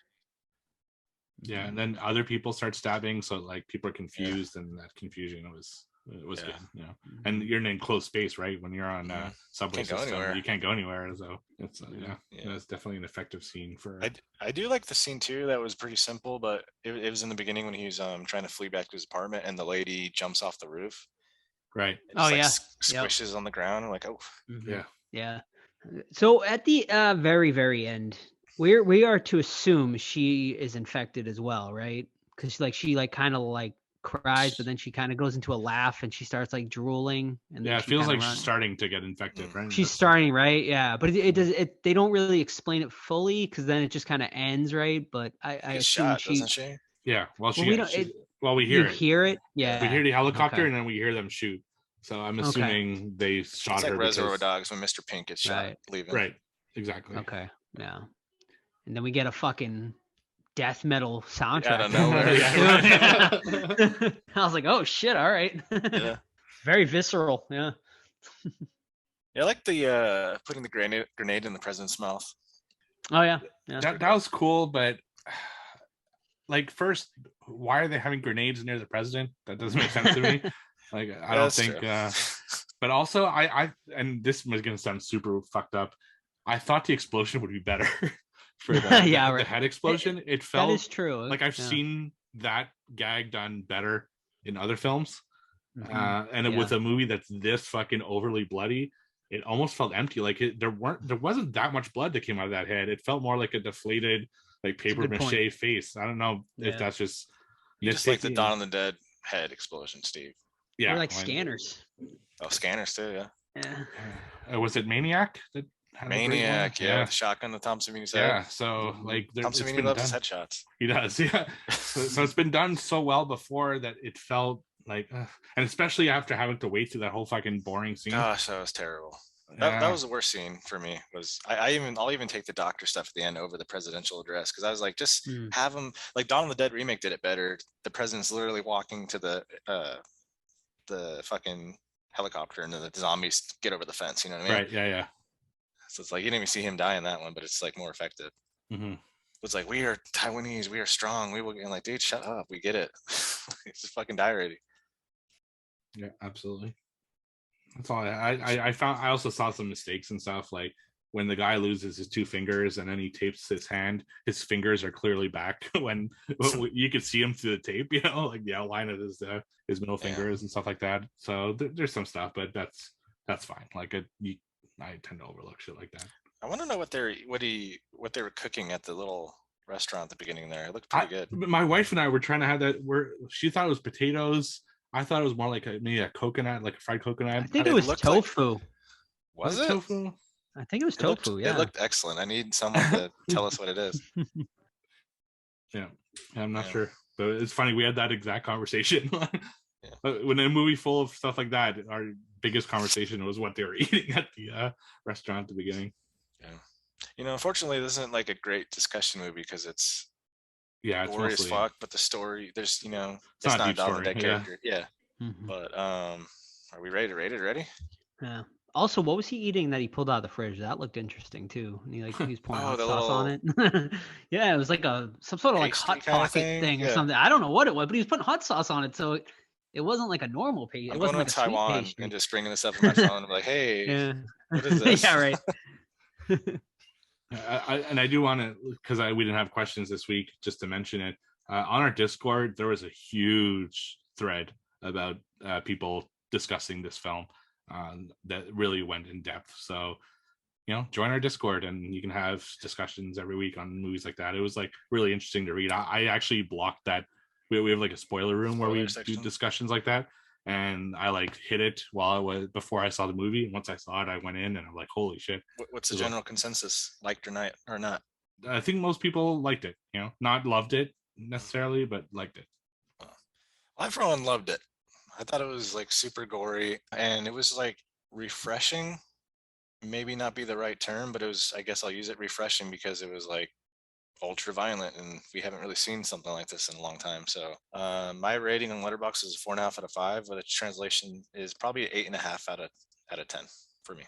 Yeah, and then other people start stabbing, so like people are confused, and that confusion was good, you know. And you're in an enclosed space, right? When you're on subway system, you can't go anywhere. So it's it's definitely an effective scene for. I do like the scene too. That was pretty simple, but it was in the beginning when he was trying to flee back to his apartment, and the lady jumps off the roof. Right. Squishes on the ground. I'm like, oh. Yeah. So at the very, very end, we are to assume she is infected as well, right? Because she kind of like cries, but then she kind of goes into a laugh and she starts like drooling. And then it feels like she's starting to get infected, right? She's starting, right? Yeah, but they don't really explain it fully, because then it just kind of ends, right? But I assume doesn't she? Yeah. Well, we hear it. Yeah. We hear the helicopter, and then we hear them shoot. So I'm assuming they shot it's her. Like Reservoir Dogs when Mr. Pink gets shot leaving. Right. Exactly. Okay. Yeah. And then we get a fucking death metal soundtrack. Out of nowhere. I was like, oh shit, all right. Yeah. Very visceral. Yeah. I like the putting the grenade in the president's mouth. Oh yeah. That was cool, but like, first, why are they having grenades near the president? That doesn't make sense to me. Like, I don't think but also I and this was gonna sound super fucked up. I thought the explosion would be better for the head explosion. It felt that is true. Like I've seen that gag done better in other films. And with a movie that's this fucking overly bloody, it almost felt empty. Like there wasn't that much blood that came out of that head. It felt more like a deflated, like paper mache face. I don't know if that's just like the Dawn of the Dead head explosion, Steve. Yeah, like Scanners. Oh, Scanners too. Yeah. Was it Maniac? Maniac, the shotgun that Tom Savini said. Yeah, so like Tom Savini loves his headshots. He does, yeah. so it's been done so well before that it felt like, and especially after having to wait through that whole fucking boring scene. Gosh, that was terrible. That was the worst scene for me. I'll even take the doctor stuff at the end over the presidential address, because I was like, just have him, like Dawn of the Dead remake did it better. The president's literally walking to the fucking helicopter, and then the zombies get over the fence. You know what I mean? Right. Yeah. So it's like you didn't even see him die in that one, but it's like more effective. It's like, we are Taiwanese, we are strong, we will. And like, dude, shut up, we get it. Just fucking die already. Yeah, absolutely. That's all I found. I also saw some mistakes and stuff, like when the guy loses his two fingers and then he tapes his hand, his fingers are clearly back when you could see him through the tape, you know, like the outline of his middle fingers and stuff like that. So there's some stuff, but that's fine. Like I tend to overlook shit like that. I want to know what they were cooking at the little restaurant at the beginning there. It looked pretty good. My wife and I were trying to have that. She thought it was potatoes. I thought it was more like maybe a coconut, like a fried coconut. I think it was tofu. Was it tofu? I think it was tofu. It looked excellent. I need someone to tell us what it is. Yeah, I'm not sure, but it's funny. We had that exact conversation. When in a movie full of stuff like that, our biggest conversation was what they were eating at the restaurant at the beginning. Yeah, unfortunately, this isn't like a great discussion movie because it's it's gory mostly, as fuck. But the story, there's it's not not Dawn of that character. Yeah. Mm-hmm. But are we ready to rate it? Ready? Yeah. Also, what was he eating that he pulled out of the fridge? That looked interesting too. And he was pouring hot sauce on it. Yeah, it was like some sort of like hot pocket thing or something. I don't know what it was, but he was putting hot sauce on it, so it wasn't like a normal pastry. I'm going to Taiwan and just bringing this up on my phone. I'm like, hey, what is this? Yeah, right. I do want to, because we didn't have questions this week, just to mention it. On our Discord, there was a huge thread about people discussing this film that really went in depth. So, join our Discord and you can have discussions every week on movies like that. It was like really interesting to read. I actually blocked that. We have like a spoiler room where we do discussions like that. and I like hit it while I was before I saw the movie. And once I saw it, I went in and I'm like, holy shit. What's the general consensus? Liked or not? I think most people liked it, not loved it necessarily, but liked it. I for one loved it. I thought it was like super gory, and it was like refreshing. Maybe not be the right term, but it was, I guess I'll use it, refreshing, because it was like ultra violent, and we haven't really seen something like this in a long time. So my rating on Letterboxd is 4.5 out of 5, but its translation is probably 8.5 out of 10 for me.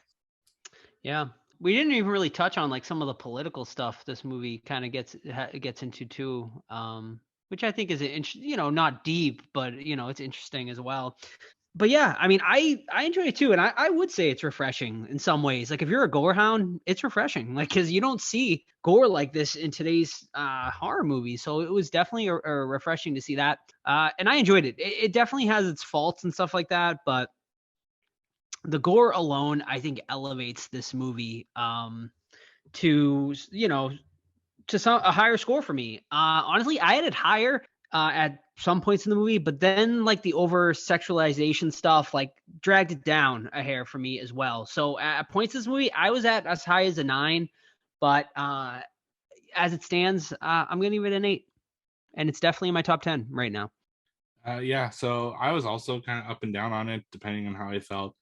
Yeah, we didn't even really touch on like some of the political stuff this movie kind of gets into too, which I think is not deep, but it's interesting as well. But yeah, I mean, I enjoy it too, and I would say it's refreshing in some ways. Like if you're a gore hound, it's refreshing, like because you don't see gore like this in today's horror movies. So it was definitely a refreshing to see that, and I enjoyed it. It definitely has its faults and stuff like that, but the gore alone, I think, elevates this movie to a higher score for me. Honestly, I had it higher at some points in the movie, but then like the over sexualization stuff like dragged it down a hair for me as well. So at points in this movie, I was at as high as a 9, but as it stands, I'm gonna give it an 8, and it's definitely in my top 10 right now. Yeah, so I was also kind of up and down on it depending on how I felt,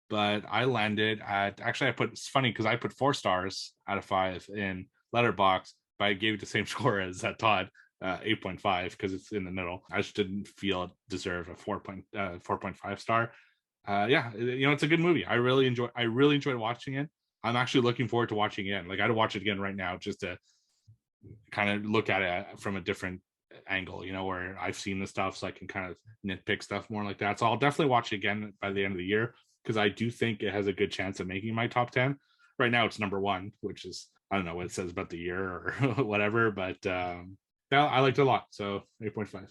but I landed at, actually it's funny because I put 4 stars out of 5 in Letterboxd, but I gave it the same score as Todd, 8.5, because it's in the middle. I just didn't feel it deserved a 4.5 star. Yeah, it's a good movie. I really enjoyed watching it. I'm actually looking forward to watching it again. Like I'd watch it again right now just to kind of look at it from a different angle, where I've seen the stuff, so I can kind of nitpick stuff more like that. So I'll definitely watch it again by the end of the year, because I do think it has a good chance of making my top 10. Right now it's number 1, which is, I don't know what it says about the year or whatever, but yeah, I liked it a lot. So 8.5.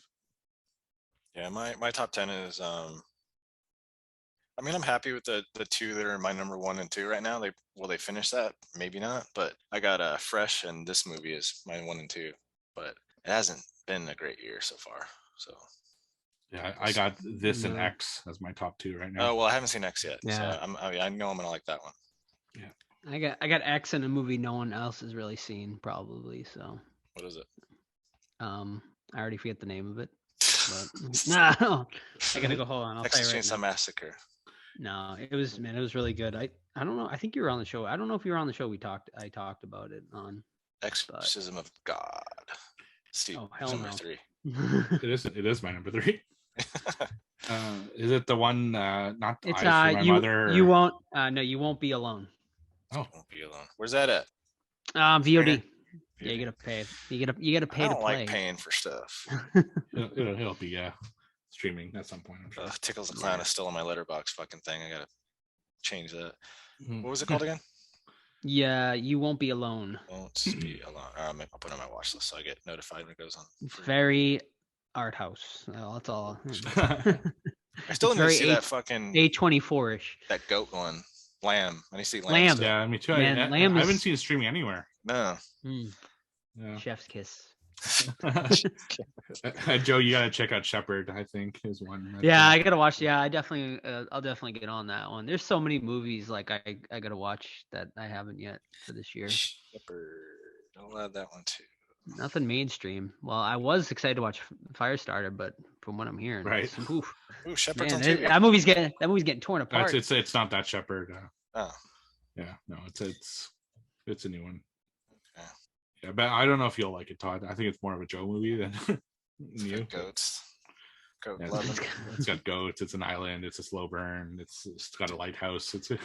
Yeah, my top 10 is I mean, I'm happy with the 2 that are my number 1 and 2 right now. Will they finish that? Maybe not, but I got Fresh, and this movie is my 1 and 2, but it hasn't been a great year so far. So yeah, I got this and X as my top 2 right now. Oh well, I haven't seen X yet. Yeah. So I know I'm gonna like that one. Yeah, I got X in a movie no one else has really seen, probably. So What is it? I already forget the name of it. But no, I gotta go. Hold on, I'll Texas tell you right Chainsaw now. Massacre. No, it was really good. I don't know. I think you were on the show. I don't know if you were on the show. I talked about it on Exorcism of God. Steve, hell number no. 3. it is my number 3. Is it the one not It's Eyes for My Mother? You won't you won't be alone. Oh, Won't be alone. Where's that at? VOD. Yeah, you VOD? gotta pay. You gotta pay I to don't play. like paying for stuff. it'll be streaming at some point, I'm sure. Tickles the Clown is still on my Letterboxd fucking thing. I gotta change that. What was it called again? Yeah, You Won't Be Alone. Won't be alone. I'll put it on my watch list so I get notified when it goes on. It's very art house. That's all. I still need to see that fucking A24-ish. that goat one. Lamb. I need to see Lamb. Lamb. Still. Yeah, me too. Man, I haven't seen it streaming anywhere. No. Yeah. Chef's kiss. Joe, you gotta check out Shepherd, I think, is one. Yeah, I gotta watch. Yeah, I'll definitely get on that one. There's so many movies like I gotta watch that I haven't yet for this year. Shepherd. I'll add that one too. Nothing mainstream. Well, I was excited to watch Firestarter, but from what I'm hearing, right? Ooh, Shepherd's man, on TV. that movie's getting torn apart. It's not that Shepherd. Oh. Yeah, no, it's a new one. Okay. Yeah, but I don't know if you'll like it, Todd. I think it's more of a Joe movie than you. Goats. Goat Yeah, it's got goats. It's an island. It's a slow burn. It's got a lighthouse. Dude,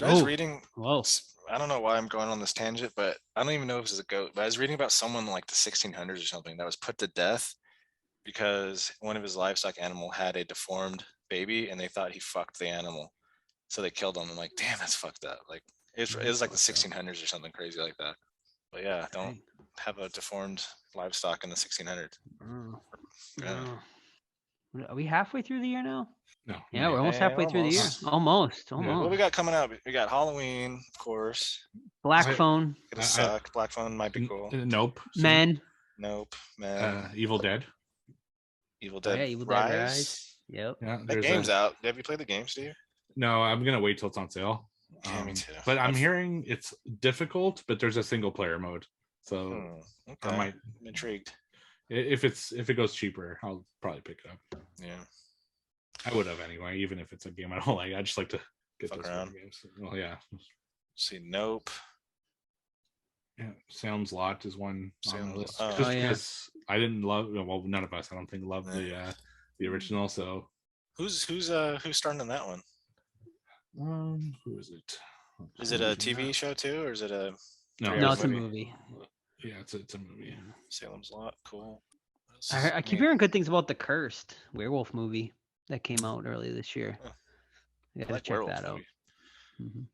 I was reading. Whoa. I don't know why I'm going on this tangent, but I don't even know if this is a goat. But I was reading about someone like the 1600s or something that was put to death because one of his livestock animal had a deformed baby, and they thought he fucked the animal, so they killed him. I'm like, damn, that's fucked up. Like it was like the 1600s or something crazy like that. But yeah, don't have a deformed livestock in the 1600s. Yeah. Are we halfway through the year now? No. Yeah, we're almost halfway through the year. Almost. Yeah. What we got coming up? We got Halloween, of course. Black Phone. It'll suck. Black Phone might be cool. Nope. Men. Nope. Man. Evil Dead. Evil Dead. Yeah, Evil Rise. Dead Rise. Yep. Yeah, That there's game's out. Have you played the game, Steve? No, I'm gonna wait till it's on sale. Yeah, me too. But I'm hearing it's difficult, but there's a single player mode, so Okay. I might. I'm intrigued. If it goes cheaper, I'll probably pick it up. Yeah. I would have anyway, even if it's a game I don't like. I just like to get Fuck those around. games. Well, yeah. See, Nope. Yeah, Salem's Lot is one on Salem's the list. Lot. Just Oh, yeah. because I didn't love, well, none of us, I don't think, loved the original. So Who's starring in that one? who is it? Is it a TV show too, or is it a No, No, it's a movie. Yeah, it's a movie. Salem's Lot? Cool. I keep hearing good things about the Cursed werewolf movie that came out earlier this year. Huh. You I gotta like check werewolf that out. movie. Mhm.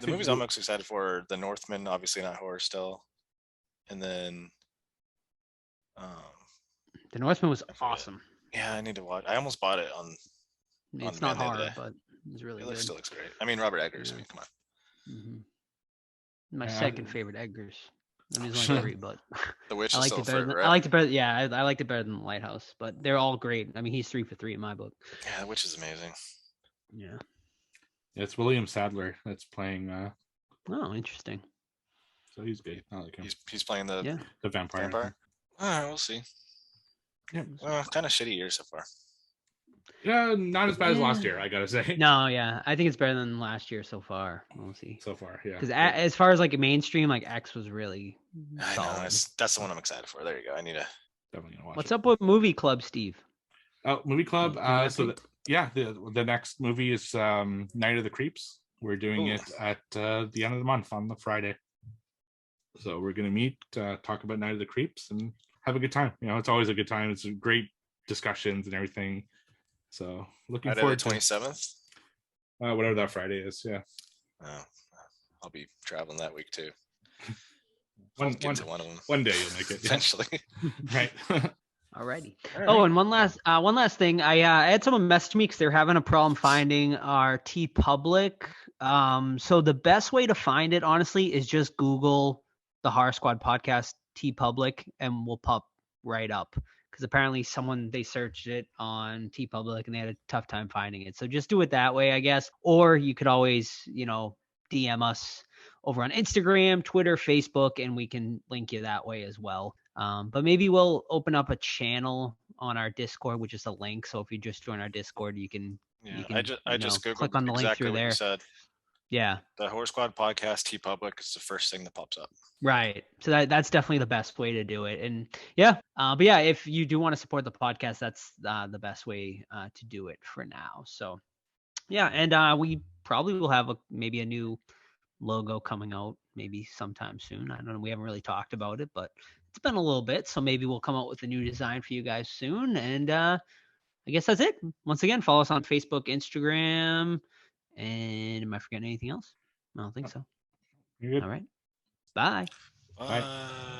The movies I'm most excited for are The Northman, obviously not horror still, and then The Northman was I forget. awesome. yeah, I need to watch. I almost bought it on. It's On not demand the other horror, day. but it's really It good. still looks great. I mean, Robert Eggers. I Yeah. mean, come on. My Yeah, second favorite Eggers. I mean, Oh, there's shit. only 3, but The Witch I is liked still it better. favorite, I liked it better. Yeah, I liked it better than the Lighthouse. But they're all great. I mean, he's 3 for 3 in my book. Yeah, The Witch is amazing. Yeah. It's William Sadler that's playing. Oh, interesting. So he's good. I like him. He's playing the Yeah. The vampire. vampire. All right, we'll see. Yeah. Kind of shitty year so far. Yeah, not as bad as last year, I gotta say. No, yeah, I think it's better than last year so far. We'll see. So far, yeah. Because as far as like mainstream, like X was really I know. solid. That's the one I'm excited for. There you go. I need to. Definitely gonna watch What's it. up with Movie Club, Steve? Oh, movie club. You doing that So too? the next movie is Night of the Creeps. We're doing Ooh. it at the end of the month on the Friday. So we're gonna meet, talk about Night of the Creeps, and have a good time. You know, it's always a good time. It's great discussions and everything. So looking Friday the forward to 27th. whatever that Friday is. Yeah. Oh, I'll be traveling that week too. One Get to one of them day you'll make it. Yeah. eventually. Right. Alrighty. All right. Oh, and one last thing. I had someone message me because they're having a problem finding our T Public. So the best way to find it, honestly, is just Google the Horror Squad podcast T Public, and we'll pop right up. Because apparently they searched it on T Public and they had a tough time finding it. So just do it that way, I guess. Or you could always, DM us over on Instagram, Twitter, Facebook, and we can link you that way as well. But maybe we'll open up a channel on our Discord, which is a link. So if you just join our Discord, you can I just Googled click on the link exactly through what there. you said. Yeah, The Horror Squad podcast T Public is the first thing that pops up. right. So that's definitely the best way to do it. And yeah, but yeah, if you do want to support the podcast, that's the best way to do it for now. So yeah, and we probably will have maybe a new logo coming out maybe sometime soon. I don't know. We haven't really talked about it, but it's been a little bit. So maybe we'll come out with a new design for you guys soon. And I guess that's it. Once again, follow us on Facebook, Instagram. And am I forgetting anything else? I don't think so. You're good. All right. Bye. Bye.